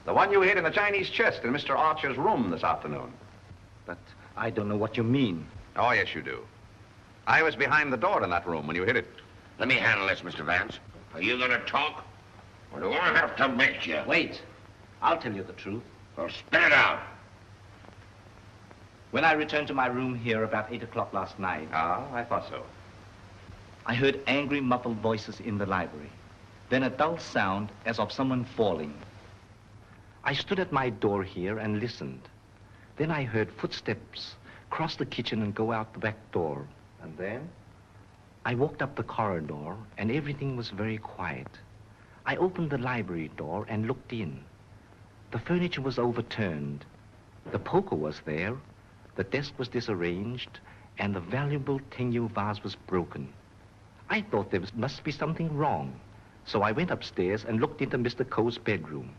The one you hid in the Chinese chest in Mr. Archer's room this afternoon. But I don't know what you mean. Oh, yes, you do. I was behind the door in that room when you hid it. Let me handle this, Mr. Vance. Are you going to talk? Or do I have to make you? Wait. I'll tell you the truth. Well, spit it out. When I returned to my room here about 8 o'clock last night... Ah, I thought so. I heard angry, muffled voices in the library. Then a dull sound as of someone falling. I stood at my door here and listened. Then I heard footsteps cross the kitchen and go out the back door. And then? I walked up the corridor, and everything was very quiet. I opened the library door and looked in. The furniture was overturned. The poker was there. The desk was disarranged, and the valuable Ting vase was broken. I thought there must be something wrong, so I went upstairs and looked into Mr. Coe's bedroom.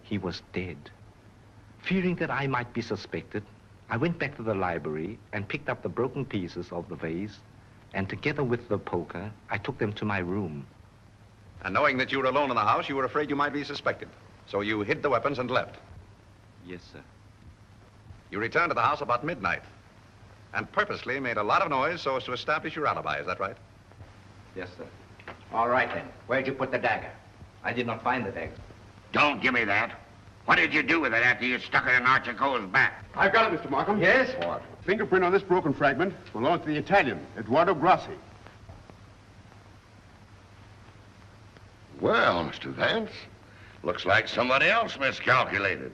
He was dead. Fearing that I might be suspected, I went back to the library and picked up the broken pieces of the vase, and together with the poker, I took them to my room. And knowing that you were alone in the house, you were afraid you might be suspected. So you hid the weapons and left. Yes, sir. You returned to the house about midnight and purposely made a lot of noise so as to establish your alibi. Is that right? Yes, sir. All right, then. Where'd you put the dagger? I did not find the dagger. Don't give me that. What did you do with it after you stuck it in Archer Cole's back? I've got it, Mr. Markham. Yes? What? Fingerprint on this broken fragment belongs to the Italian, Eduardo Grassi. Well, Mr. Vance, looks like somebody else miscalculated.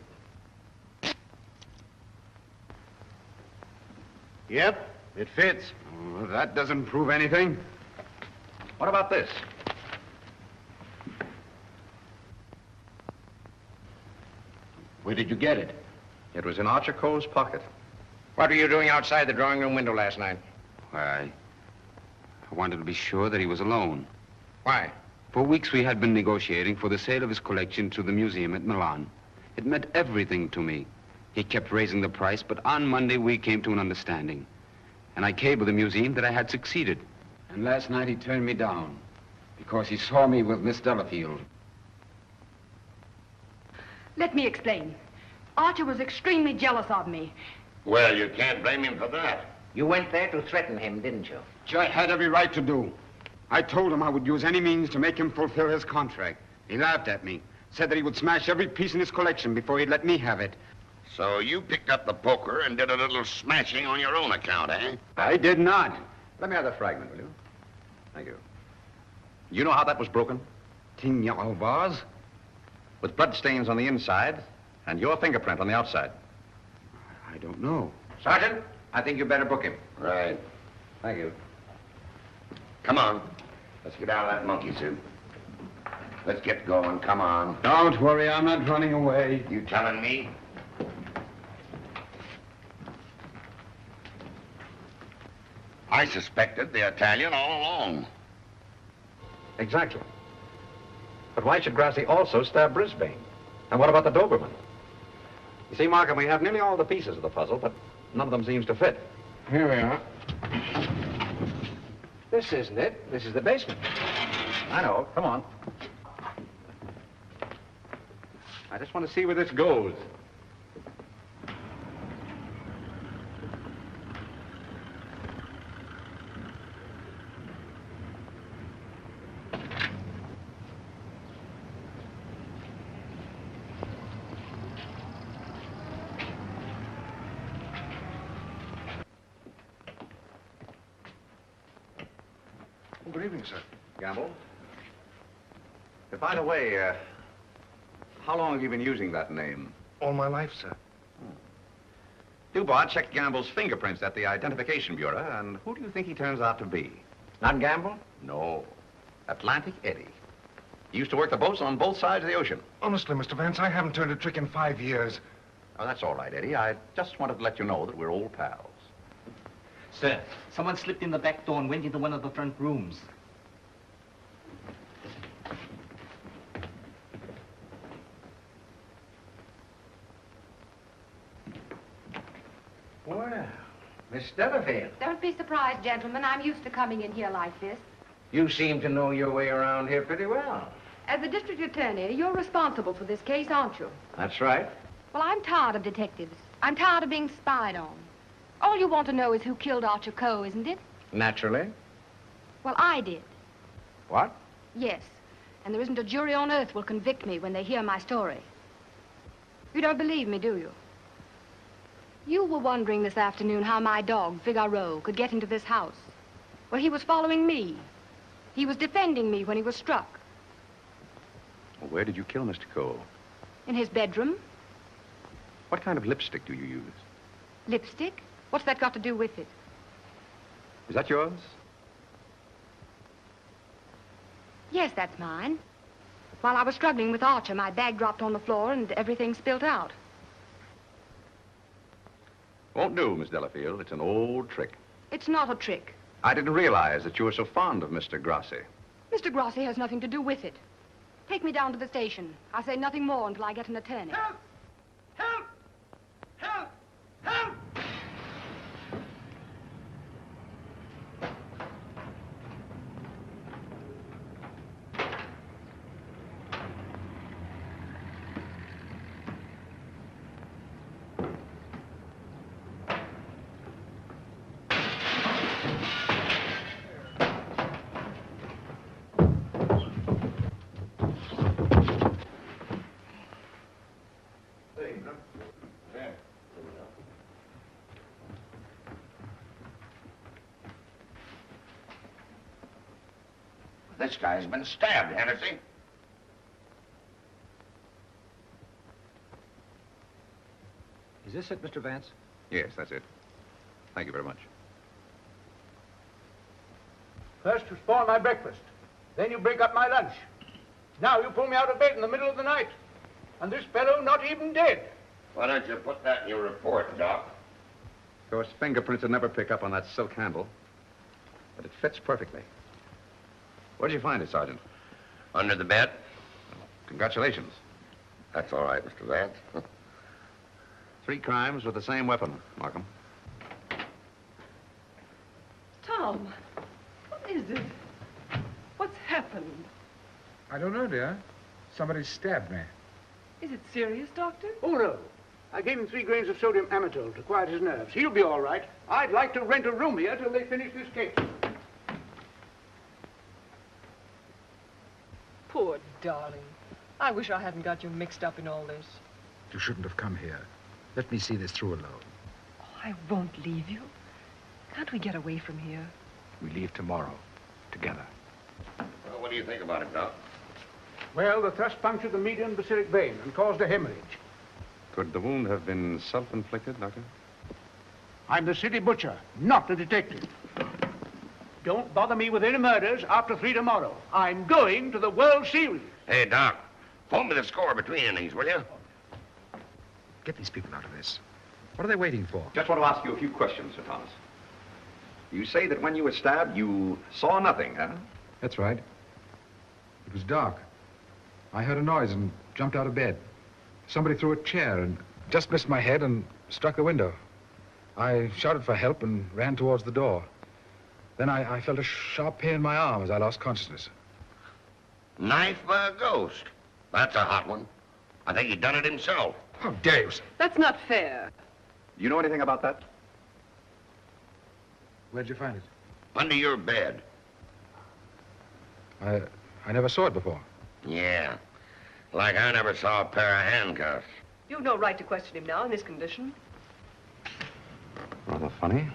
Yep, it fits. Oh, that doesn't prove anything. What about this? Where did you get it? It was in Archer Cole's pocket. What were you doing outside the drawing room window last night? Why, I wanted to be sure that he was alone. Why? For weeks we had been negotiating for the sale of his collection to the museum at Milan. It meant everything to me. He kept raising the price, but on Monday we came to an understanding. And I cabled the museum that I had succeeded. And last night he turned me down because he saw me with Miss Delafield. Let me explain. Archer was extremely jealous of me. Well, you can't blame him for that. You went there to threaten him, didn't you? Which I had every right to do. I told him I would use any means to make him fulfill his contract. He laughed at me, said that he would smash every piece in his collection before he'd let me have it. So you picked up the poker and did a little smashing on your own account, eh? I did not. Let me have the fragment, will you? Thank you. You know how that was broken? Tignan vase? With blood stains on the inside and your fingerprint on the outside. I don't know. Sergeant, I think you better book him. Right. Thank you. Come on. Let's get out of that monkey suit. Let's get going. Come on. Don't worry, I'm not running away. You telling me? I suspected the Italian all along. Exactly. But why should Grassi also stab Brisbane? And what about the Doberman? You see, Markham, we have nearly all the pieces of the puzzle, but none of them seems to fit. Here we are. This isn't it. This is the basement. I know. Come on. I just want to see where this goes. Good evening, sir. Gamble. By the way, how long have you been using that name? All my life, sir. Dubois checked Gamble's fingerprints at the Identification Bureau, and who do you think he turns out to be? Not Gamble? No. Atlantic Eddie. He used to work the boats on both sides of the ocean. Honestly, Mr. Vance, I haven't turned a trick in 5 years. Oh, that's all right, Eddie. I just wanted to let you know that we're old pals. Sir, someone slipped in the back door and went into one of the front rooms. Well, Miss Delafield, Don't be surprised, gentlemen. I'm used to coming in here like this. you seem to know your way around here pretty well. As the district attorney, you're responsible for this case, aren't you? That's right. Well, I'm tired of detectives. I'm tired of being spied on. All you want to know is who killed Archer Coe, isn't it? Naturally. Well, I did. What? Yes. And there isn't a jury on earth will convict me when they hear my story. You don't believe me, do you? You were wondering this afternoon how my dog, Figaro, could get into this house. Well, he was following me. He was defending me when he was struck. Well, where did you kill Mr. Cole? In his bedroom. What kind of lipstick do you use? Lipstick? What's that got to do with it? Is that yours? Yes, that's mine. While I was struggling with Archer, my bag dropped on the floor and everything spilt out. Won't do, Miss Delafield. It's an old trick. It's not a trick. I didn't realize that you were so fond of Mr. Grassi. Mr. Grassi has nothing to do with it. Take me down to the station. I'll say nothing more until I get an attorney. Help! Help! Help! Help! This guy's been stabbed, Hennessy. Is this it, Mr. Vance? Yes, that's it. Thank you very much. First you spoil my breakfast. Then you break up my lunch. Now you pull me out of bed in the middle of the night. And this fellow not even dead. Why don't you put that in your report, Doc? Of course, fingerprints would never pick up on that silk handle. But it fits perfectly. Where did you find it, Sergeant? Under the bed. Congratulations. That's all right, Mr. Vance. 3 crimes with the same weapon, Markham. Tom, what is it? What's happened? I don't know, dear. Somebody stabbed me. Is it serious, Doctor? Oh, no. I gave him 3 grains of sodium amytal to quiet his nerves. He'll be all right. I'd like to rent a room here till they finish this case. Poor darling. I wish I hadn't got you mixed up in all this. You shouldn't have come here. Let me see this through alone. Oh, I won't leave you. Can't we get away from here? We leave tomorrow, together. Well, what do you think about it, Doc? Well, the thrust punctured the median basilic vein and caused a hemorrhage. Could the wound have been self-inflicted, Doctor? I'm the city butcher, not the detective. Don't bother me with any murders after 3 tomorrow. I'm going to the World Series. Hey, Doc, phone me the score between innings, will you? Get these people out of this. What are they waiting for? Just want to ask you a few questions, Sir Thomas. You say that when you were stabbed, you saw nothing, huh? That's right. It was dark. I heard a noise and jumped out of bed. Somebody threw a chair and just missed my head and struck the window. I shouted for help and ran towards the door. Then I felt a sharp pain in my arm as I lost consciousness. Knife by a ghost. That's a hot one. I think he done it himself. How dare you, sir? That's not fair. Do you know anything about that? Where'd you find it? Under your bed. I never saw it before. Yeah. Like I never saw a pair of handcuffs. You've no right to question him now in this condition. Rather funny.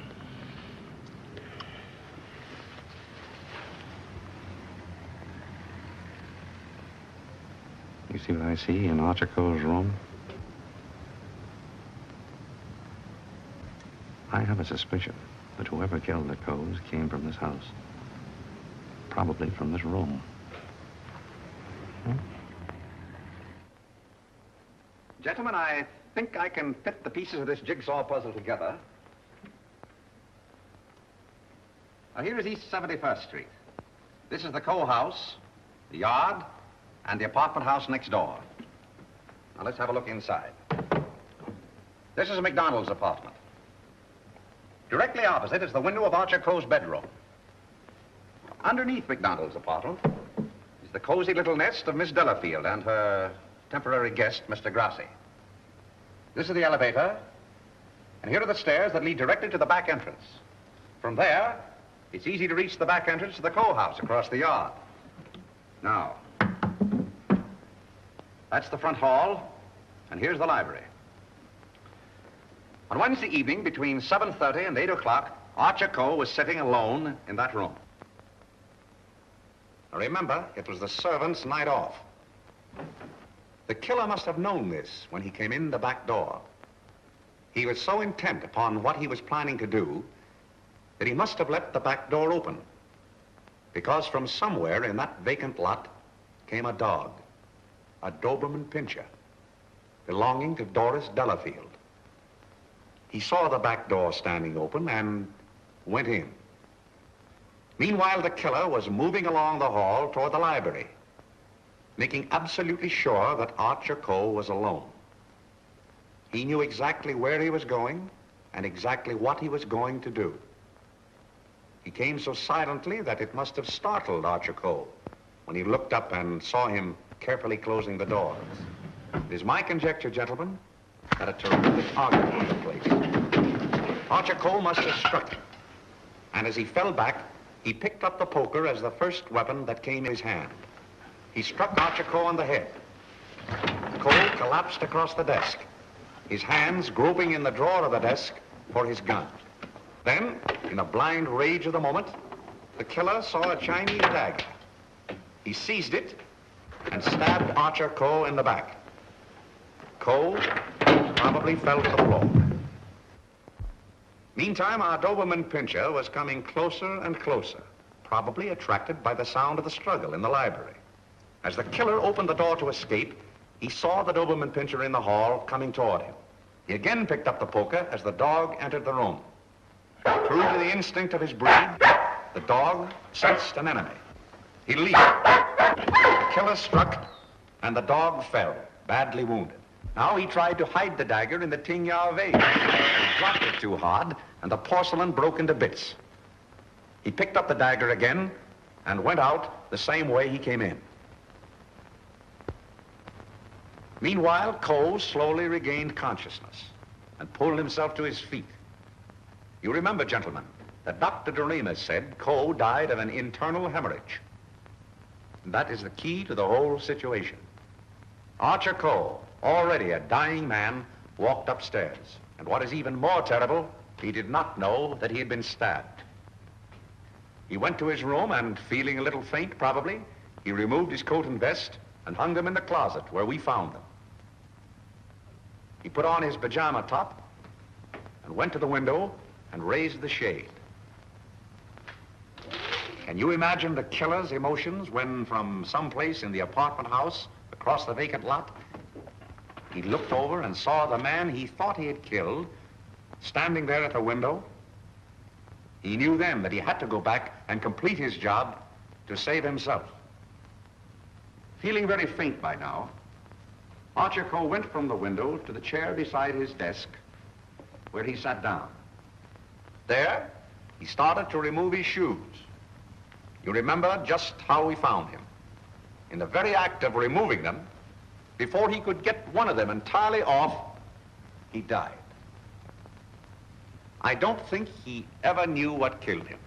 You see what I see in Archer Coe's room? I have a suspicion that whoever killed the Coes came from this house. Probably from this room. Gentlemen, I think I can fit the pieces of this jigsaw puzzle together. Now, here is East 71st Street. This is the Coe house, the yard, and the apartment house next door. Now, let's have a look inside. This is McDonald's apartment. Directly opposite is the window of Archer Coe's bedroom. Underneath McDonald's apartment is the cozy little nest of Miss Delafield and her temporary guest, Mr. Grassi. This is the elevator, and here are the stairs that lead directly to the back entrance. From there, it's easy to reach the back entrance to the Coe house across the yard. Now, that's the front hall, and here's the library. On Wednesday evening, between 7:30 and 8 o'clock, Archer Coe was sitting alone in that room. Now remember, it was the servant's night off. The killer must have known this when he came in the back door. He was so intent upon what he was planning to do that he must have left the back door open, because from somewhere in that vacant lot came a dog, a Doberman Pinscher, belonging to Doris Delafield. He saw the back door standing open and went in. Meanwhile, the killer was moving along the hall toward the library, making absolutely sure that Archer Coe was alone. He knew exactly where he was going and exactly what he was going to do. He came so silently that it must have startled Archer Coe when he looked up and saw him carefully closing the doors. It is my conjecture, gentlemen, that a terrific argument took place. Archer Coe must have struck him, and as he fell back, he picked up the poker as the first weapon that came in his hand. He struck Archer Coe on the head. Coe collapsed across the desk, his hands groping in the drawer of the desk for his gun. Then, in the blind rage of the moment, the killer saw a Chinese dagger He seized it and stabbed Archer Coe in the back. Coe probably fell to the floor. Meantime, our Doberman Pinscher was coming closer and closer, probably attracted by the sound of the struggle in the library. As the killer opened the door to escape, he saw the Doberman Pinscher in the hall coming toward him. He again picked up the poker as the dog entered the room. True to the instinct of his breed, the dog sensed an enemy. He leaped. The killer struck, and the dog fell, badly wounded. Now he tried to hide the dagger in the Tingya vase. He dropped it too hard, and the porcelain broke into bits. He picked up the dagger again and went out the same way he came in. Meanwhile, Coe slowly regained consciousness and pulled himself to his feet. You remember, gentlemen, that Dr. Doremus said Coe died of an internal hemorrhage. And that is the key to the whole situation. Archer Coe, already a dying man, walked upstairs. And what is even more terrible, he did not know that he had been stabbed. He went to his room and, feeling a little faint probably, he removed his coat and vest and hung them in the closet where we found them. He put on his pajama top and went to the window and raised the shade. Can you imagine the killer's emotions when from someplace in the apartment house across the vacant lot, he looked over and saw the man he thought he had killed standing there at the window? He knew then that he had to go back and complete his job to save himself. Feeling very faint by now, Archer Coe went from the window to the chair beside his desk, where he sat down. There, he started to remove his shoes. You remember just how we found him. In the very act of removing them, before he could get one of them entirely off, he died. I don't think he ever knew what killed him.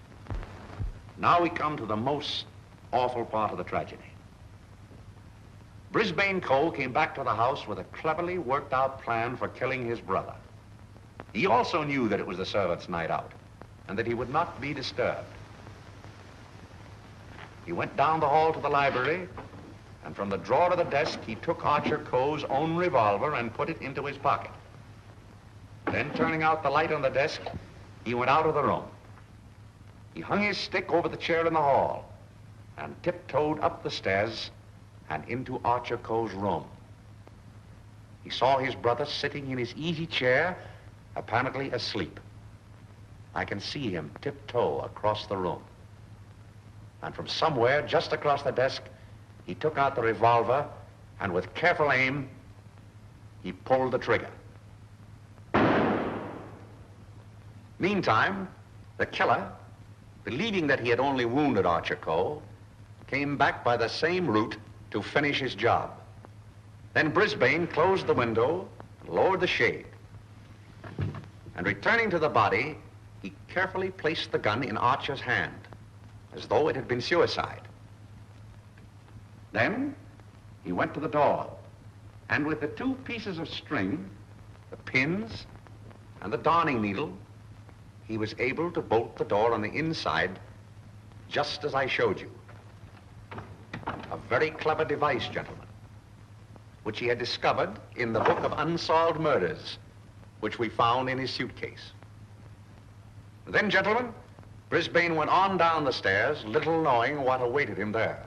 Now we come to the most awful part of the tragedy. Brisbane Coe came back to the house with a cleverly worked out plan for killing his brother. He also knew that it was the servants' night out and that he would not be disturbed. He went down the hall to the library, and from the drawer of the desk, he took Archer Coe's own revolver and put it into his pocket. Then, turning out the light on the desk, he went out of the room. He hung his stick over the chair in the hall and tiptoed up the stairs and into Archer Coe's room. He saw his brother sitting in his easy chair, apparently asleep. I can see him tiptoe across the room. And from somewhere just across the desk, he took out the revolver and with careful aim, he pulled the trigger. Meantime, the killer, believing that he had only wounded Archer Coe, came back by the same route to finish his job. Then Brisbane closed the window, lowered the shade, and returning to the body, he carefully placed the gun in Archer's hand, as though it had been suicide. Then he went to the door, and with the two pieces of string, the pins and the darning needle, he was able to bolt the door on the inside, just as I showed you. A very clever device, gentlemen, which he had discovered in the book of unsolved murders, which we found in his suitcase. Then, gentlemen, Brisbane went on down the stairs, little knowing what awaited him there.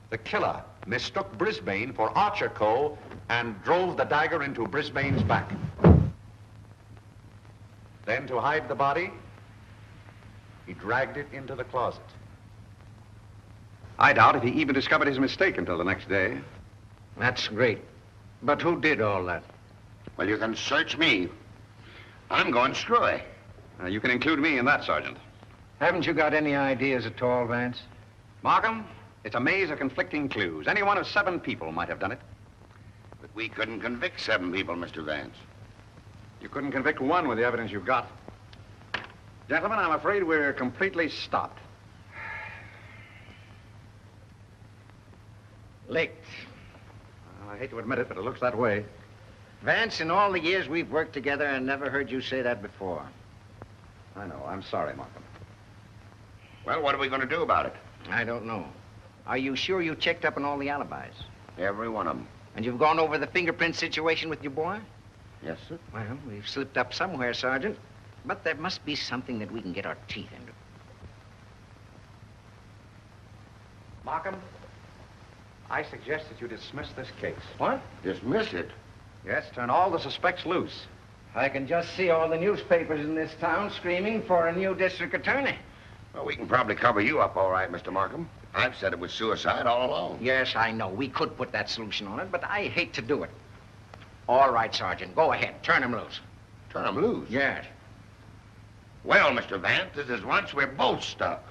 The killer mistook Brisbane for Archer Coe and drove the dagger into Brisbane's back. Then, to hide the body, he dragged it into the closet. I doubt if he even discovered his mistake until the next day. That's great. But who did all that? Well, you can search me. I'm going screwy. You can include me in that, Sergeant. Haven't you got any ideas at all, Vance? Markham, it's a maze of conflicting clues. Any one of 7 people might have done it. But we couldn't convict 7 people, Mr. Vance. You couldn't convict one with the evidence you've got. Gentlemen, I'm afraid we're completely stopped. Licked. I hate to admit it, but it looks that way. Vance, in all the years we've worked together, I never heard you say that before. I know. I'm sorry, Markham. Well, what are we going to do about it? I don't know. Are you sure you checked up on all the alibis? Every one of them. And you've gone over the fingerprint situation with your boy? Yes, sir. Well, we've slipped up somewhere, Sergeant. But there must be something that we can get our teeth into. Markham, I suggest that you dismiss this case. What? Dismiss it? Yes, turn all the suspects loose. I can just see all the newspapers in this town screaming for a new district attorney. Well, we can probably cover you up all right, Mr. Markham. I've said it was suicide all along. Yes, I know. We could put that solution on it, but I hate to do it. All right, Sergeant. Go ahead. Turn him loose. Turn him loose? Yes. Well, Mr. Vance, this is once we're both stuck.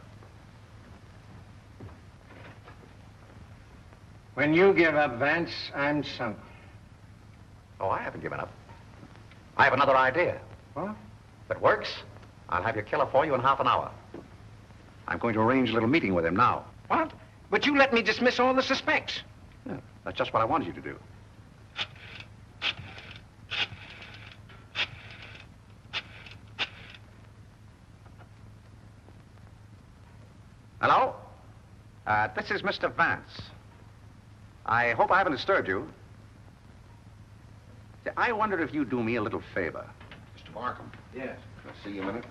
When you give up, Vance, I'm sunk. Oh, I haven't given up. I have another idea. What? If it works, I'll have your killer for you in half an hour. I'm going to arrange a little meeting with him now. What? But you let me dismiss all the suspects. Yeah, that's just what I wanted you to do. Hello? This is Mr. Vance. I hope I haven't disturbed you. See, I wondered if you'd do me a little favor. Mr. Markham. Yes. Can I see you a minute?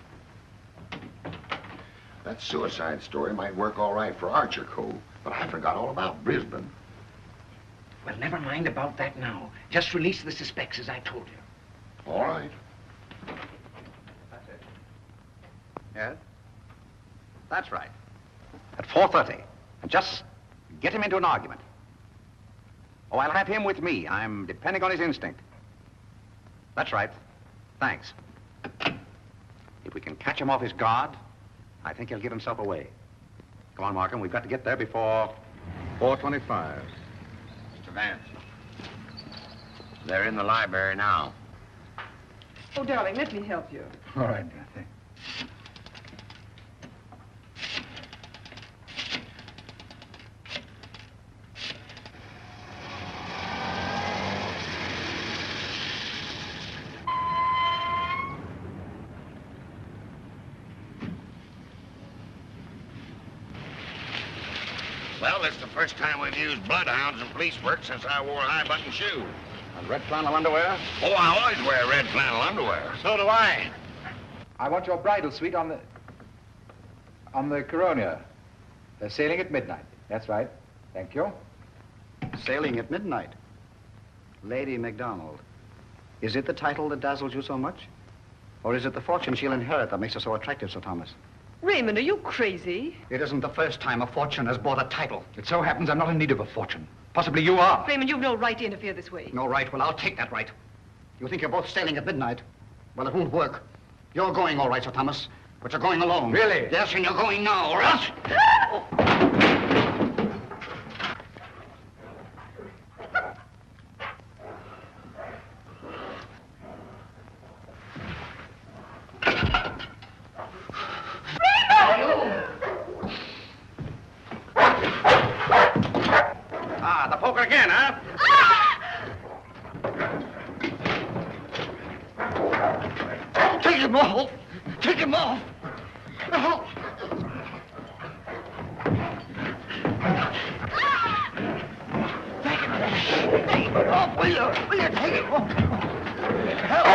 That suicide story might work all right for Archer Cove, but I forgot all about Brisbane. Well, never mind about that now. Just release the suspects, as I told you. All right. That's it. Yes? That's right. At 4:30. And just get him into an argument. Oh, I'll have him with me. I'm depending on his instinct. That's right. Thanks. If we can catch him off his guard, I think he'll give himself away. Come on, Markham. We've got to get there before 4:25. Mr. Vance. They're in the library now. Oh, darling, let me help you. All right, Dorothy. Well, it's the first time we've used bloodhounds in police work since I wore high-button shoes. And red flannel underwear? Oh, I always wear red flannel underwear. So do I. I want your bridal suite on the Coronia. They're sailing at midnight. That's right. Thank you. Sailing at midnight. Lady MacDonald. Is it the title that dazzles you so much? Or is it the fortune she'll inherit that makes her so attractive, Sir Thomas? Raymond, are you crazy? It isn't the first time a fortune has bought a title. It so happens I'm not in need of a fortune. Possibly you are. Raymond, you've no right to interfere this way. No right? Well, I'll take that right. You think you're both sailing at midnight? Well, it won't work. You're going all right, Sir Thomas, but you're going alone. Really? Yes, and you're going now, or else... Ah, the poker again, huh? Take him off! Take him off! Oh. Take him off! Take him off! Will you? Will you take him off? Help!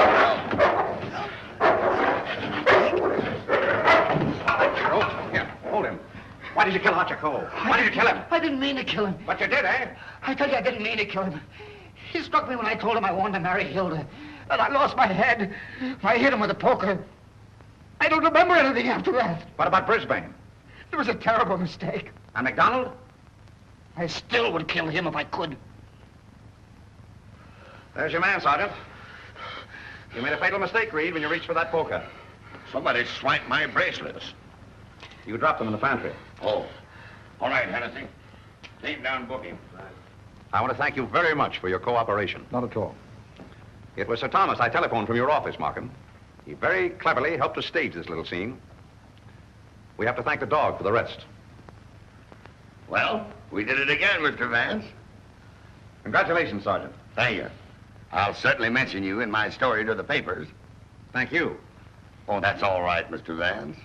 Here, hold him. Why did you kill Archer Cole? Why did you kill him? I didn't mean to kill him. But you did, eh? I tell you, I didn't mean to kill him. He struck me when I told him I wanted to marry Hilda. And I lost my head. I hit him with a poker. I don't remember anything after that. What about Brisbane? It was a terrible mistake. And MacDonald? I still would kill him if I could. There's your man, Sergeant. You made a fatal mistake, Reed, when you reached for that poker. Somebody swiped my bracelets. You dropped them in the pantry. Oh. All right, Hennessy. Take down booking. I want to thank you very much for your cooperation. Not at all. It was Sir Thomas I telephoned from your office, Markham. He very cleverly helped us stage this little scene. We have to thank the dog for the rest. Well, we did it again, Mr. Vance. Congratulations, Sergeant. Thank you. I'll certainly mention you in my story to the papers. Thank you. Oh, that's all right, Mr. Vance.